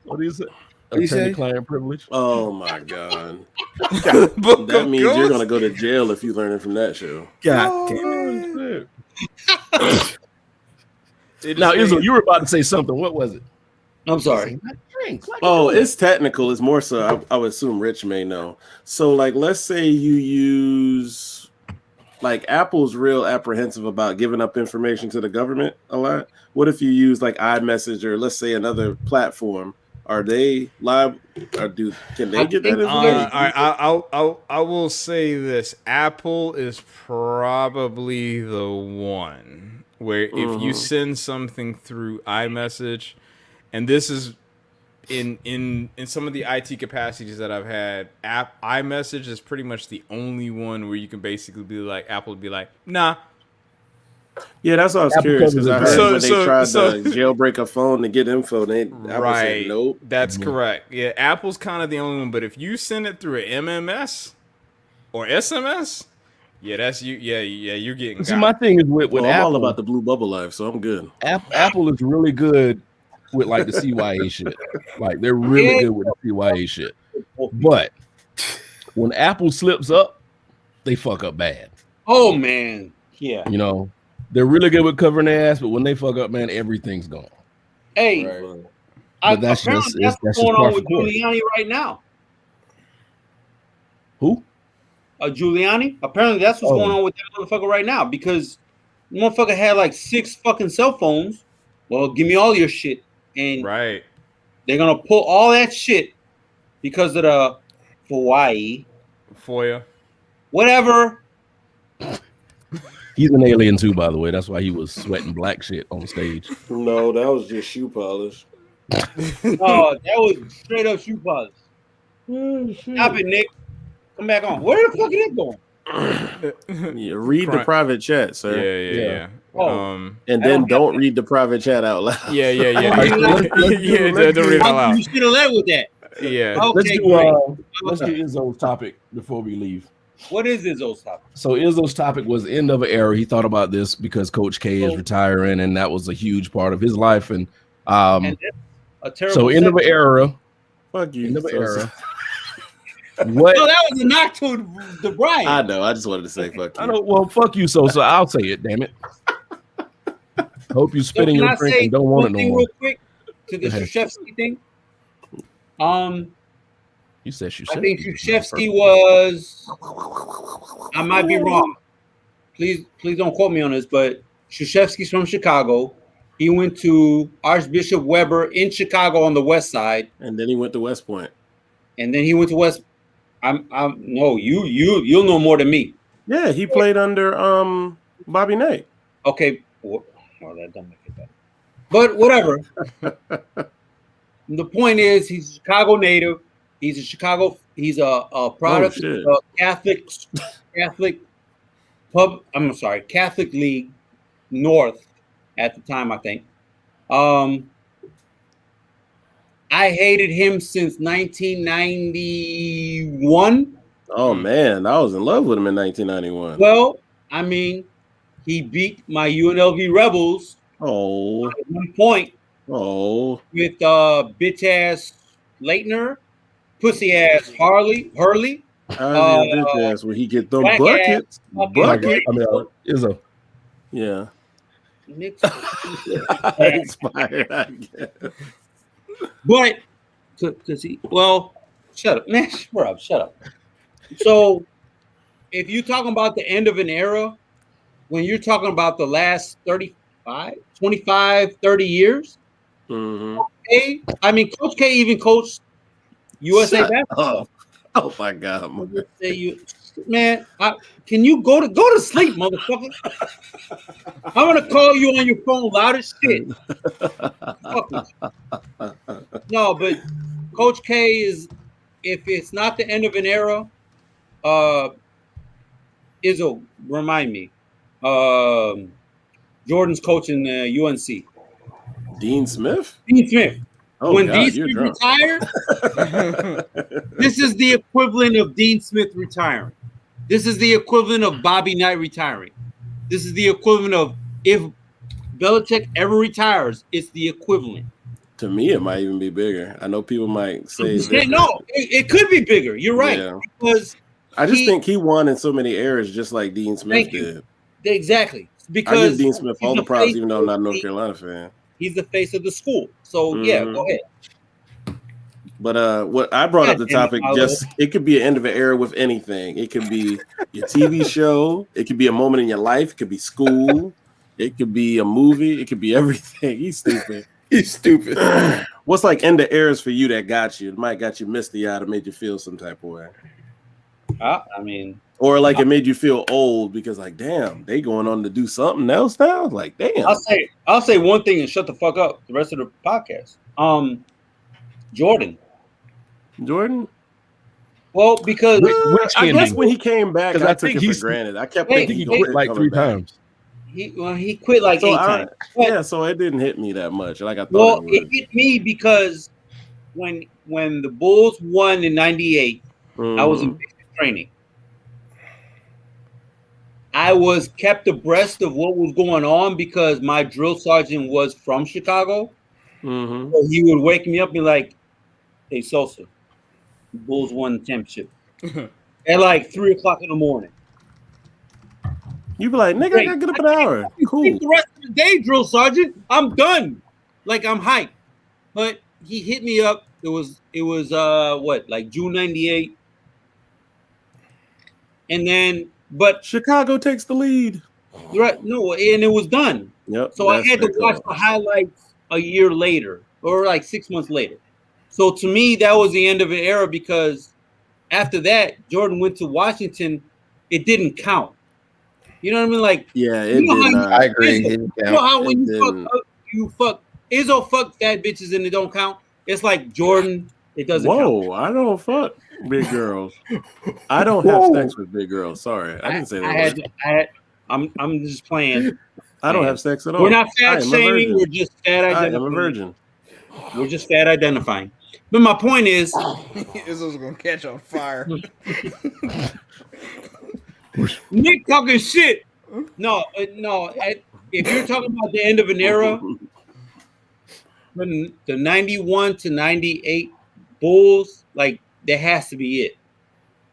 What is it? What do you say? Attorney-client privilege. Oh my god. Book That of means you're Ghosts? gonna go to jail if you learn it from that show. God damn it. It Now, just Izzo, made- you were about to say something. What was it? I'm sorry. Drinks. Like Oh, it's technical. It's more so. I would assume Rich may know. So, like, let's say you use, like, Apple's real apprehensive about giving up information to the government a lot. What if you use like iMessage or let's say another platform? Are they live? Or can they get that all information? right, I will say this: Apple is probably the one where if you send something through iMessage, and this is in some of the IT capacities that I've had, iMessage is pretty much the only one where you can basically be like, Apple would be like, nah. Yeah, that's what I was Apple curious because I heard So- when they tried so- to jailbreak a phone to get info, they Apple said Right. nope. That's correct. Yeah, Apple's kind of the only one. But if you send it through an MMS or SMS, yeah, that's you. Yeah, you're getting. See, got. my thing is with Well, I'm Apple. all about the blue bubble life, so I'm good. Apple is really good with like the CYA shit. Like they're really good with the CYA shit. But when Apple slips up, they fuck up bad. Oh man, yeah. You know, they're really good with covering their ass, but when they fuck up, man, everything's gone. Hey, But that's apparently just- that's that's what's just going par on for with course. Giuliani right now. Who? Giuliani. Apparently that's what's Oh. going on with that motherfucker right now because the motherfucker had like 6 fucking cell phones. Well, give me all your shit, and Right. they're gonna pull all that shit because of the Hawaii, FOIA. whatever. He's an alien too, by the way. That's why he was sweating black shit on stage. No, that was just shoe polish. Oh, that was straight up shoe polish. Stop it, Nick. Come back on. Where the fuck is it going? Yeah, read the Crime. private chat, Yeah, sir. yeah. Oh. Um. And I then don't don't read the private chat out loud. Yeah. Let's Yeah. Don't read it out loud. You should have led with that. Yeah. Let's Okay, do great. let's get Izzo's topic before we leave. What is this old topic? So Izzo's topic was end of an era. He thought about this because Coach K is retiring, and that was a huge part of his life. And And that's a terrible. so end of an era. Fuck you. End of an So- era. What? No, that was a knock to the Brian. I know. I just wanted to say fuck you. I don't. Well, fuck you, so I'll say it. Damn it. Hope you So spitting can your I drink say and don't want one it no thing more. real quick to the Go ahead. Krzyzewski thing? You said I think Krzyzewski was. I might be wrong. Please don't quote me on this, but Krzyzewski's from Chicago. He went to Archbishop Weber in Chicago on the west side, And then he went to West Point. and then he went to West. No, you'll know more than me. Yeah, he played under Bobby Knight. Okay, well that don't make it better. But whatever. The point is, he's a Chicago native. He's a Chicago. He's a product shit. of the Catholic pub. I'm sorry, Catholic League North at the time, I think. I hated him since 1991. Oh man, I was in love with him in 1991. Well, I mean, he beat my UNLV Rebels Oh, at one point with bitch ass Leitner, pussy ass Hurley. how's your bitch ass when he get them black buckets? ass Bucket. I mean, Izzo. Yeah. Nick- Expired, I guess. But because shut up, man. Shut up. So if you're talking about the end of an era, when you're talking about the last 25, 30 years, Mm-hmm. I mean, Coach K even coached USA Shut basketball. up. Oh my God, Man, can you go to sleep, motherfucker? I'm gonna call you on your phone loud as shit. No, but Coach K is, if it's not the end of an era, Izzo, remind me. Jordan's coaching UNC. Dean Smith? Dean Smith. Oh, when God, Dean you're Smith drunk. retired, this is the equivalent of Dean Smith retiring. This is the equivalent of Bobby Knight retiring. This is the equivalent of if Belichick ever retires, it's the equivalent. To me, it might even be bigger. I know people might say no, it could be bigger. You're right. Yeah. Because I just think he won in so many eras, just like Dean Smith did. Exactly. I Because give Dean Smith all the props, even though I'm not a North Carolina fan. He's the face of the school. So yeah, go ahead. But what I brought up the topic, just it could be an end of an era with anything. It could be your TV show. It could be a moment in your life. It could be school. It could be a movie. It could be everything. He's stupid. He's stupid. What's like end of eras for you that got you? It might got you misty-eyed or made you feel some type of way. I mean, or like it made you feel old because like, damn, they going on to do something else now. Like, damn. I'll say one thing and shut the fuck up the rest of the podcast. Jordan. Well, because I guess when he came back, I took it for he's granted. I kept thinking he quit like 3 times. He quit like 8 times. Yeah, so it didn't hit me that much. Like I thought. Well, it hit me because when the Bulls won in '98, I was in basic training. I was kept abreast of what was going on because my drill sergeant was from Chicago. So he would wake me up and be like, "Hey, Sosa, the Bulls won the championship." At like 3:00 in the morning. You be like, nigga, I gotta get up an hour. Cool. The rest of the day, drill sergeant, I'm done. Like I'm hyped. But he hit me up. It was what, like June '98, and then but Chicago takes the lead. Right? No, and it was done. Yep. So I had to watch the highlights a year later, or like 6 months later. So to me, that was the end of an era because after that, Jordan went to Washington. It didn't count. You know what I mean? Like, yeah, it did not. I agree. You know how when you fuck Izzo fuck fat bitches and it don't count. It's like Jordan. It doesn't. Whoa, count. I don't fuck big girls. I don't have sex with big girls. Sorry, I didn't say that. I'm just playing. I don't have sex at all. We're not fat shaming. We're just fat identifying. I am a virgin. We're just fat identifying. But my point is, Izzo's gonna catch on fire. Nick talking shit. No. If you're talking about the end of an era, the 91 to 98 Bulls, like that has to be it.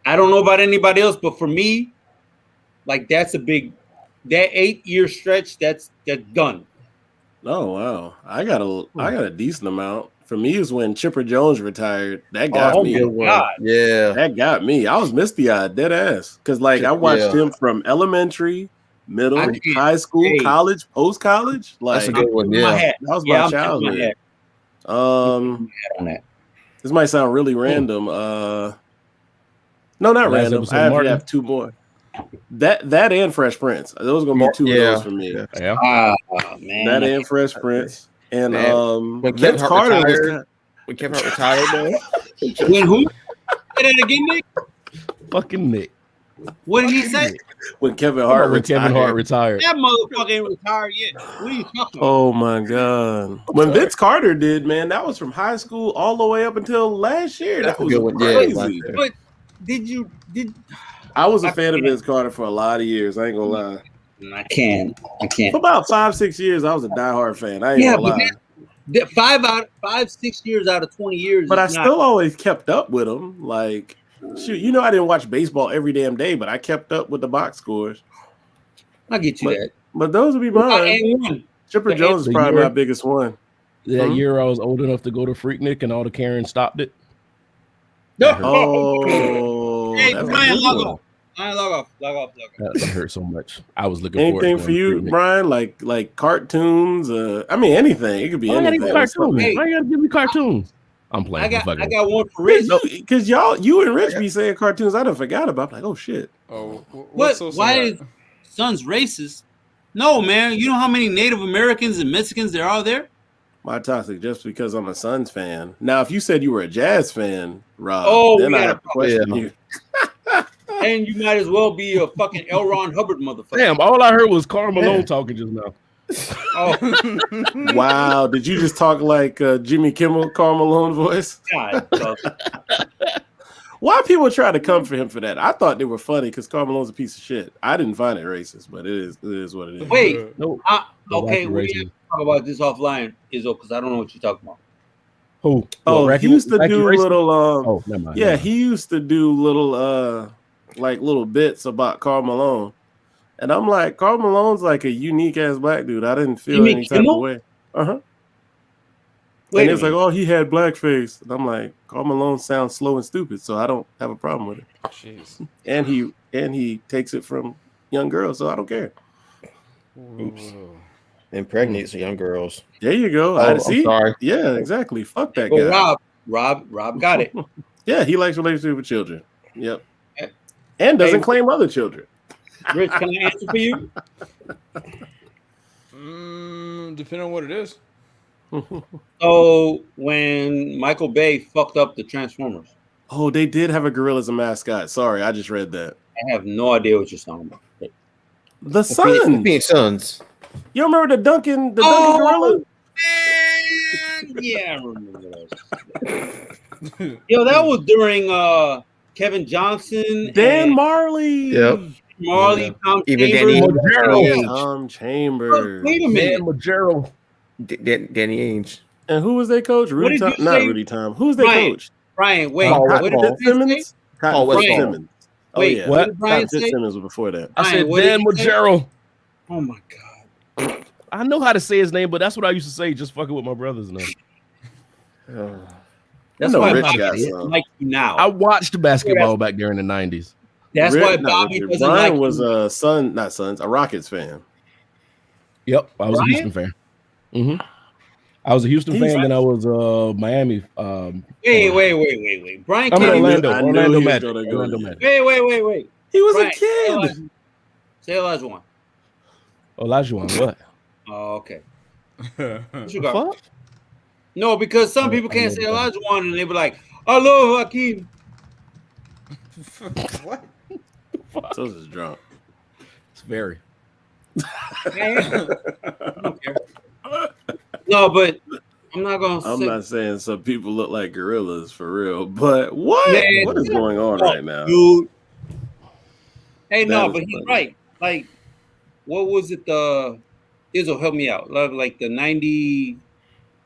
I don't know about anybody else, but for me, like that 8-year stretch, that's done. Oh wow, I got a decent amount. For me, is when Chipper Jones retired. That got me. God. Yeah, that got me. I was misty-eyed, dead ass, because like I watched him from elementary, middle, high school, college, post college. Like that's a good one. Yeah, that was my childhood. This might sound really random. No, not random. I have 2 more. That and Fresh Prince. Those are gonna be 2 of those for me. Yeah. Man. That and Fresh Prince. And when Kevin Hart retired, though. When who? Say that again, Nick. Fucking Nick. What did he say? When Kevin Hart When Kevin Hart retired. retired. That motherfucker ain't retired yet. What are you talking about? Oh my god! When Vince Carter did, man, that was from high school all the way up until last year. That's That a was good one. Yeah, crazy. last year. But did I was a I fan of can't. Vince Carter for a lot of years. I ain't gonna lie. I can't. For about 5-6 years, I was a diehard fan. I ain't Yeah, gonna lie. but 5-6 years out of 20 years. But I is not- still always kept up with him. Like, shoot, you know, I didn't watch baseball every damn day, but I kept up with the box scores. I'll get you But- that. But those would be mine. And one. Chipper the Jones is the probably year- my biggest one. That Hmm? year I was old enough to go to Freaknik and all the Karens stopped it. Oh, Hey, that's a Brian, good log one. off. Log off. That hurt so much. I was looking Anything forward to for you, going to Freaknik. Brian? Like cartoons? I mean, anything. It could be Why you gotta anything. give me cartoons? Hey. Why you gotta give me cartoons? I'm playing. I got I'm fucking- one for Rich. Because you and Rich be saying cartoons. I done forgot about. I'm like, oh shit. Oh, What? what's so Why sad? is Son's racist? No, man. You know how many Native Americans and Mexicans there are there? My toxic just because I'm a Suns fan. Now, if you said you were a Jazz fan, Rob, Oh, then we I gotta have to question yeah. you. And you might as well be a fucking L. Ron Hubbard motherfucker. Damn, all I heard was Karl Malone talking just now. Oh, Wow, did you just talk like Jimmy Kimmel, Karl Malone voice? God. Why people try to come for him for that? I thought they were funny because Karl Malone's a piece of shit. I didn't find it racist, but it is what it is. Wait. No, Okay, Wacky we racist. have to talk about this offline, Izzo, because I don't know what you're talking about. Who? Oh, What, he used to Wacky do racist? little Oh, never mind. yeah, never mind. he used to do little like little bits about Karl Malone. And I'm like, Karl Malone's like a unique ass black dude. I didn't feel Jimmy any type Kimmel? of way. Uh-huh. Wait And a it's like, minute. oh, he had blackface. And I'm like, Karl Malone sounds slow and stupid, so I don't have a problem with it. Jeez. And he takes it from young girls, so I don't care. Whoa. Impregnates young girls. There you go. Oh, I I'm see. sorry. Yeah, exactly. Fuck that Well, guy. Rob got it. Yeah, he likes relationships with children. Yep. Hey. And doesn't Hey. claim other children. Rich, can I answer for you? Depending on what it is. So when Michael Bay fucked up the Transformers, Oh, they did have a gorilla as a mascot. Sorry, I just read that. I have no idea what you're talking about. The The Sun. Phoenix Suns. You remember the Duncan Oh, gorilla? man, yeah, I remember those. Yo, that was during Kevin Johnson, Dan and Marley. Yep. Marley, Yeah. Tom Even Chambers. Danny Majero. Tom Chambers. Wait a Man, minute. Majero. Danny Ainge. And who was their coach? What Rudy did Tom, you not say? Rudy Tom. Who's their Brian. coach? Brian, wait. Oh, what Westfall. did they say? Fitzsimmons? Cotton Oh, Westfall. Fitzsimmons. Oh, Wait, yeah. what did Brian Cotton say? Fitzsimmons was before that. I Brian, said what did Dan you say? Majero. Oh my god. I know how to say his name, but that's what I used to say, just fucking with my brothers now. That's know why Rich Bobby got doesn't some. like you now. I watched basketball back during the 90s. That's Rick- why not Bobby Richard. doesn't Brian like was you. a Rockets fan. Yep, I was Brian? a Houston fan. I was a Houston He's- fan, then I was Miami. Wait. Brian I'm can't even. Orlando. I knew Orlando he was Magic. gonna go Orlando there. Magic. Wait. He was Brian, a kid. Say Olajuwon. Olajuwon, what? Oh, okay. What What you The got? fuck? No, because some Oh, people I can't know say that. Olajuwon and they be like, I love Hakeem. what? So is drunk. It's very. I don't care. No, but I'm not gonna I'm say. not saying some people look like gorillas for real, but what? Man, What is going on right now? Dude. Hey, That no, is but he's funny. right. Like, what was it? Izzo, help me out. Like the 90,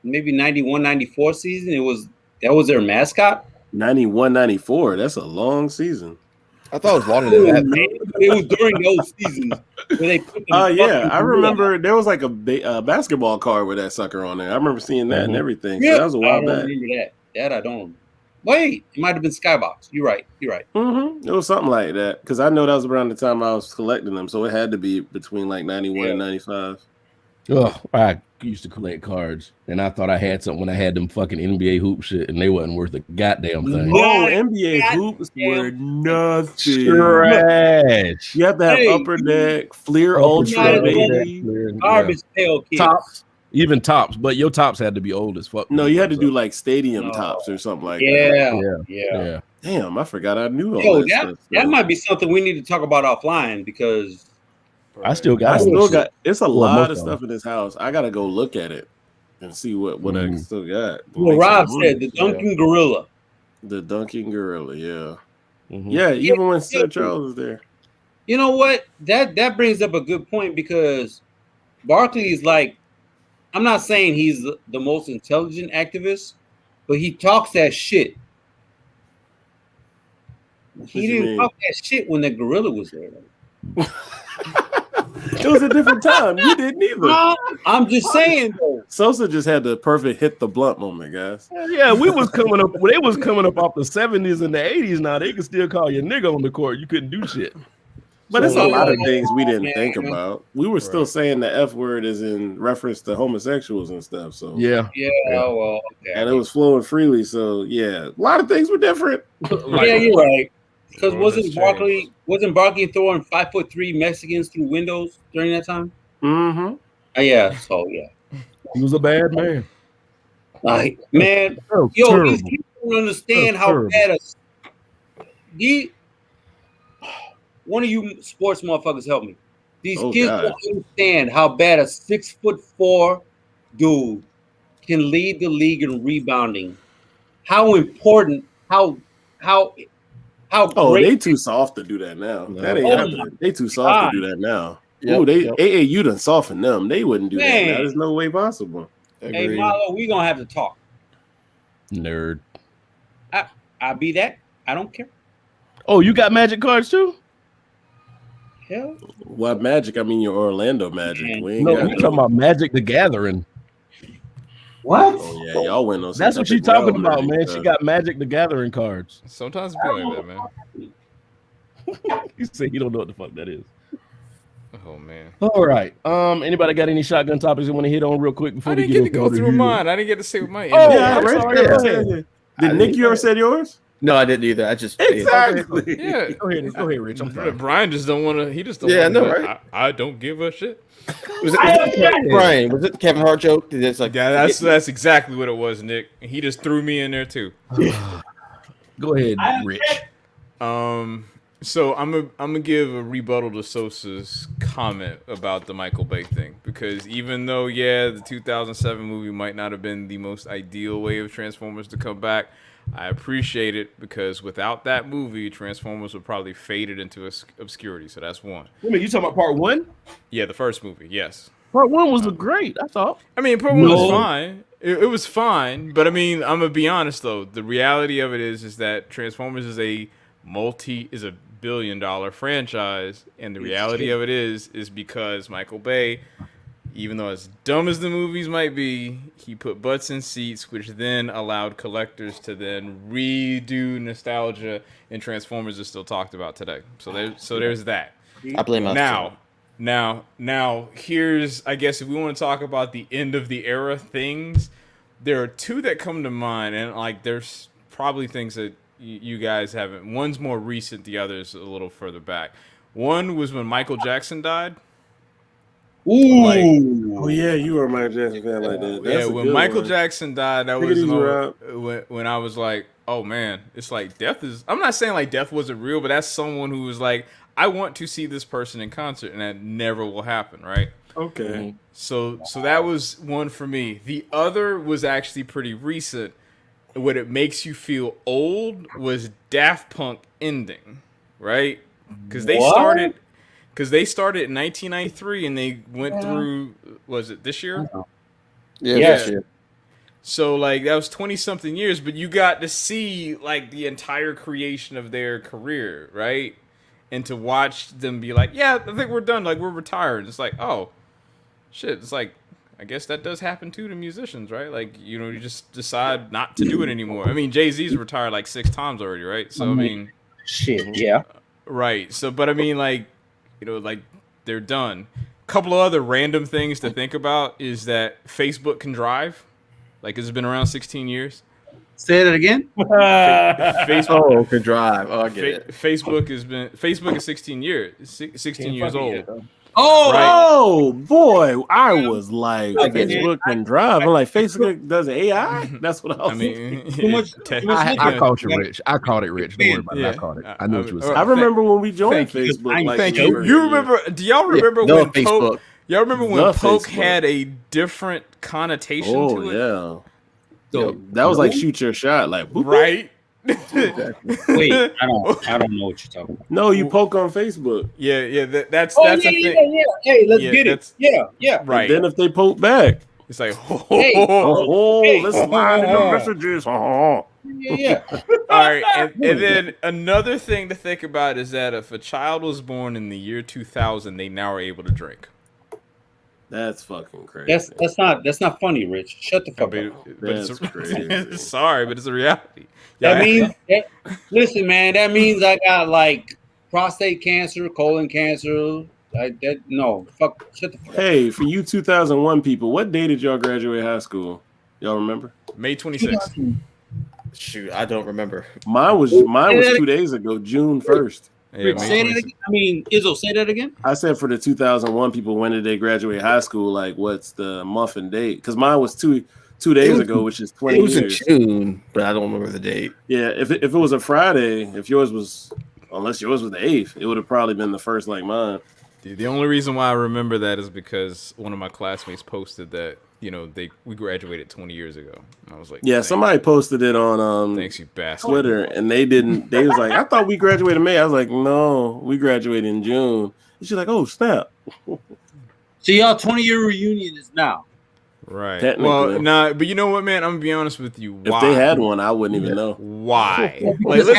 maybe 91, 94 season. That was their mascot. 91, 94. That's a long season. I thought it was longer Oh, than that. man. It was during those seasons where they put them Oh yeah, fucking I gorilla. remember there was like a basketball card with that sucker on there. I remember seeing that and everything. So Yeah, that was a I while don't back. remember that. That I don't remember. Wait, it might have been Skybox. You're right. It was something like that because I know that was around the time I was collecting them, so it had to be between like 91 and 95. Ugh, I used to collect cards, and I thought I had something when I had them fucking NBA hoop shit, and they wasn't worth a goddamn thing. No. Oh, NBA God hoops damn. were nothing. Trash. You have to have Hey, upper deck, Fleer Upper Ultra, deck, baby. Yeah. Garbage pail kids. Tops. even tops, but your tops had to be old as fuck. No, you had to So, do like stadium No. tops or something like that. Yeah. Damn, I forgot I knew all Yo, that stuff. that might be something we need to talk about offline because I still got. I all still this got. shit. It's a Well, lot most of of stuff in this house. I gotta go look at it and see what I Mhm. still got. well, Rob said the Yeah. Duncan Gorilla. The Dunking Gorilla, yeah. Mhm. Yeah, even when Sir Charles was there. You know what? That brings up a good point because Barkley is like, I'm not saying he's the most intelligent activist, but he talks that shit. He you didn't mean? talk that shit when the gorilla was there. It was a different time. You didn't either. I'm just saying though. Sosa just had the perfect hit the blunt moment, guys. Yeah, we was coming up. They was coming up off the 70s and the 80s. Now they can still call you nigga on the court. You couldn't do shit. But it's a So, lot of things we didn't man. think about. We were still saying the F word is in reference to homosexuals and stuff. So Yeah, Yeah, well, okay. and it was flowing freely. So yeah, a lot of things were different. Yeah, you're right. Because The world has wasn't Barkley throwing 5'3" Mexicans through windows during that time? Mm-hmm. Yeah, so yeah. he was a bad man. Like, man, Oh, yo, terrible. these people don't understand That's how terrible. bad one of you sports motherfuckers help me. These Oh, kids God. don't understand how bad a 6'4" dude can lead the league in rebounding. How important, how Oh, great. they too soft to do that now. No. That ain't Oh, happening. They too soft God. to do that now. Yep, Ooh, yep. AAU done soften them. They wouldn't do that. Man. Now. There's no way possible. Hey, Agreed. Marlo, we gonna have to talk. Nerd. I'll be that. I don't care. Oh, you got Magic cards too? Hell, What Magic? I mean your Orlando Magic. Man. We ain't No, got you talking about Magic the Gathering. What? Oh yeah, y'all went on. some That's what she epic talking realm about, Magic man. She stuff. got Magic the Gathering cards. Sometimes it be like that, man. You say you don't know what the fuck that is. Oh man. All right. Anybody got any shotgun topics you want to hit on real quick before I we didn't get to into go our through review? mine. I didn't get to say what my Oh, Yeah, I'm right. sorry. Yeah, Go yeah, ahead. yeah. Did Nick you ever said yours? No, I didn't either. I just Exactly. Yeah. Go ahead, Rich. I'm sorry. Brian just don't want to. He just don't. Yeah, I wanna, know, right? I don't give a shit. Was it Brian? Was it the Kevin Hart joke? It's like Yeah, that's exactly what it was, Nick. He just threw me in there too. Go ahead, Rich. So I'm gonna give a rebuttal to Sosa's comment about the Michael Bay thing because even though the 2007 movie might not have been the most ideal way of Transformers to come back, I appreciate it because without that movie, Transformers would probably faded into obscurity. So that's one. Wait a minute, you talking about part one? Yeah, the first movie, yes. Part one was great, I thought. I mean, part one was No. fine. It was fine, but I mean, I'm gonna be honest though. The reality of it is that Transformers is a billion-dollar franchise, and the reality of it is because Michael Bay, even though as dumb as the movies might be, he put butts in seats, which then allowed collectors to then redo nostalgia, and Transformers is still talked about today. So there's that. I blame us. Now, here's, I guess, if we want to talk about the end of the era things, there are two that come to mind, and like there's probably things that you guys haven't. One's more recent, the other's a little further back. One was when Michael Jackson died. ooh, Oh yeah, you were a Michael Jackson fan like that. That's a when good Michael one. Jackson died, that Take it was easy, when I was like, oh man, it's like death is. I'm not saying like death wasn't real, but that's someone who was like, I want to see this person in concert, and that never will happen, right? Okay. So that was one for me. The other was actually pretty recent. What it makes you feel old was Daft Punk ending, right? Because they started in 1993 and they went through. Was it this year? Yeah, Yeah. this year. So like that was 20 something years, but you got to see like the entire creation of their career, right? And to watch them be like, yeah, I think we're done. Like we're retired. It's like, oh, shit. It's like, I guess that does happen too to musicians, right? Like, you just decide not to do it anymore. I mean, Jay-Z's retired like 6 times already, right? So, I mean, shit, yeah. right. So, but I mean, like, like they're done. A couple of other random things to think about is that Facebook can drive. Like, it's been around 16 years. Say that again. Facebook, Can drive. Oh, I get it. Facebook is 16 years, 16 years old. Oh boy, I was like, Okay. Facebook can drive. I'm like, Facebook does AI. That's what I was. I mean, Too much- te- too much I Yeah. caught you, Rich. I caught it, Rich. Don't worry about it. I Yeah. caught it. I knew what you were I saying. I remember when we joined thank you. Facebook. Like, Thank we you. were- You remember? Do y'all remember the when Facebook. Poke? Y'all remember when The Poke Facebook. had a different connotation Oh to it? yeah, So, that was like shoot your shot. Like, boop, boop. Right. wait, I don't know what you're talking about. No, you poke on Facebook. Yeah. That's Oh, a yeah, thing. yeah. Hey, let's Yeah, get it. that's- Yeah. Right. Then if they poke back, It's like, Hey. oh, Hey. let's slide in the messages. Oh. Yeah. All right, and then another thing to think about is that if a child was born in the year 2000, they now are able to drink. That's fucking crazy. That's not funny, Rich. Shut the fuck But, up. but it's That's crazy. sorry, but it's a reality. That Yeah, means listen, man, that means I got like prostate cancer, colon cancer. No, fuck, shut the fuck up. Hey, for you 2001 people, what day did y'all graduate high school? Y'all remember? May 26th. Shoot, I don't remember. Mine was 2 days ago, June 1st. Yeah, Rich, May say that 26th. again. I mean, Izzo, say that again. I said for the 2001 people, when did they graduate high school? Like, what's the month and date? Because mine was two days ago, which is 20 It was in years. June, but I don't remember the date. Yeah, if it was a Friday, if yours was, unless yours was the 8th, it would have probably been the first like mine. The only reason why I remember that is because one of my classmates posted that we graduated 20 years ago. And I was like, Yeah, thanks, somebody posted it on thanks, you bastard. Twitter, and they was like, I thought we graduated in May. I was like, no, we graduated in June. And she's like, oh, snap. So y'all 20-year reunion is now. Right. Technically. Well, nah, but you know what, man? I'm gonna be honest with you. If Why? they had one, I wouldn't even know. Why? Because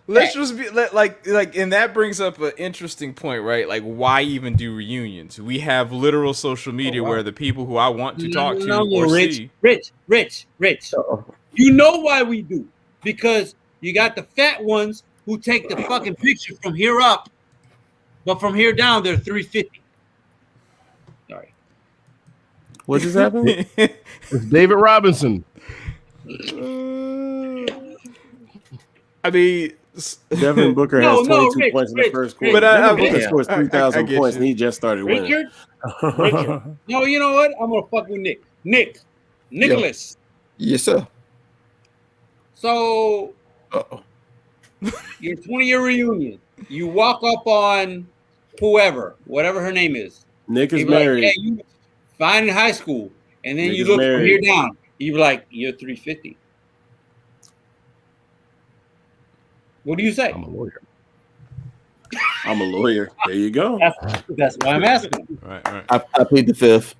Let's just be like, and that brings up an interesting point, right? Like, why even do reunions? We have literal social media where the people who I want to talk to or see. Rich. You know why we do? Because you got the fat ones who take the fucking picture from here up, but from here down they're 350. Sorry. What just happened? It's David Robinson. I mean, Devin Booker No, has 22 Rich, points in the Rich, first Rich. quarter. But Devin Booker yeah, scores I 3,000 get points, you. and he just started winning. Richard. No, you know what? I'm gonna fuck with Nicholas. Yes, sir. So Uh-oh. your 20-year reunion, you walk up on whatever her name is. Nick is You be like, married. "Hey, you fine in high school," and then Nick you is look from married. here down. You be like, "You're 350." What do you say? I'm a lawyer. I'm a lawyer. There you go. That's why I'm asking. right. I plead the fifth.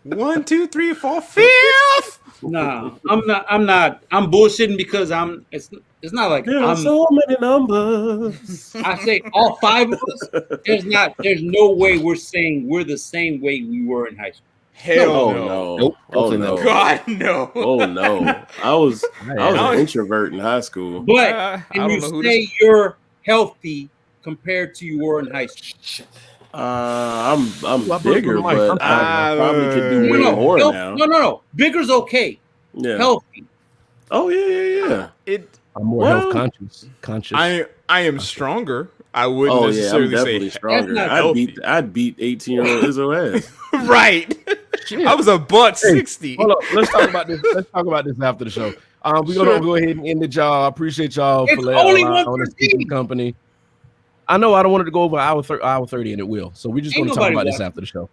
1, 2, 3, 4, 5th. No, I'm not. I'm bullshitting because it's not like There are I'm. so many numbers. I say all five of us. There's no way we're saying we're the same way we were in high school. Hell Oh no. no! Nope. Oh Definitely no! not. God no. Oh no! I was I- an introvert in high school. But I can don't you know who say you're healthy compared to you were in high school? I'm Well, I broke bigger, the mic. I'm but I probably could do way No, more no, now. no. Bigger's okay. Yeah. Healthy. Oh yeah. I'm more Well, health conscious. I am stronger. I wouldn't Oh yeah, I'm necessarily definitely say stronger. not I'd beat 18-year-old Izzo ass. right. Shit. I was a butt Hey, 60. Hold up. Let's talk about this. Let's talk about this after the show. We're gonna go ahead and end it, y'all. I appreciate y'all It's for letting only allowing us to keep 1:13. the company. I know I don't want it to go over hour 30, and it will. So we're just Ain't gonna talk nobody about this watching. after the show.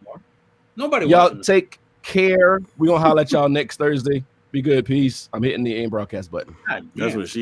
Nobody. Y'all watching. take care. We're gonna holler at y'all next Thursday. Be good. Peace. I'm hitting the end broadcast button. God That's damn. what she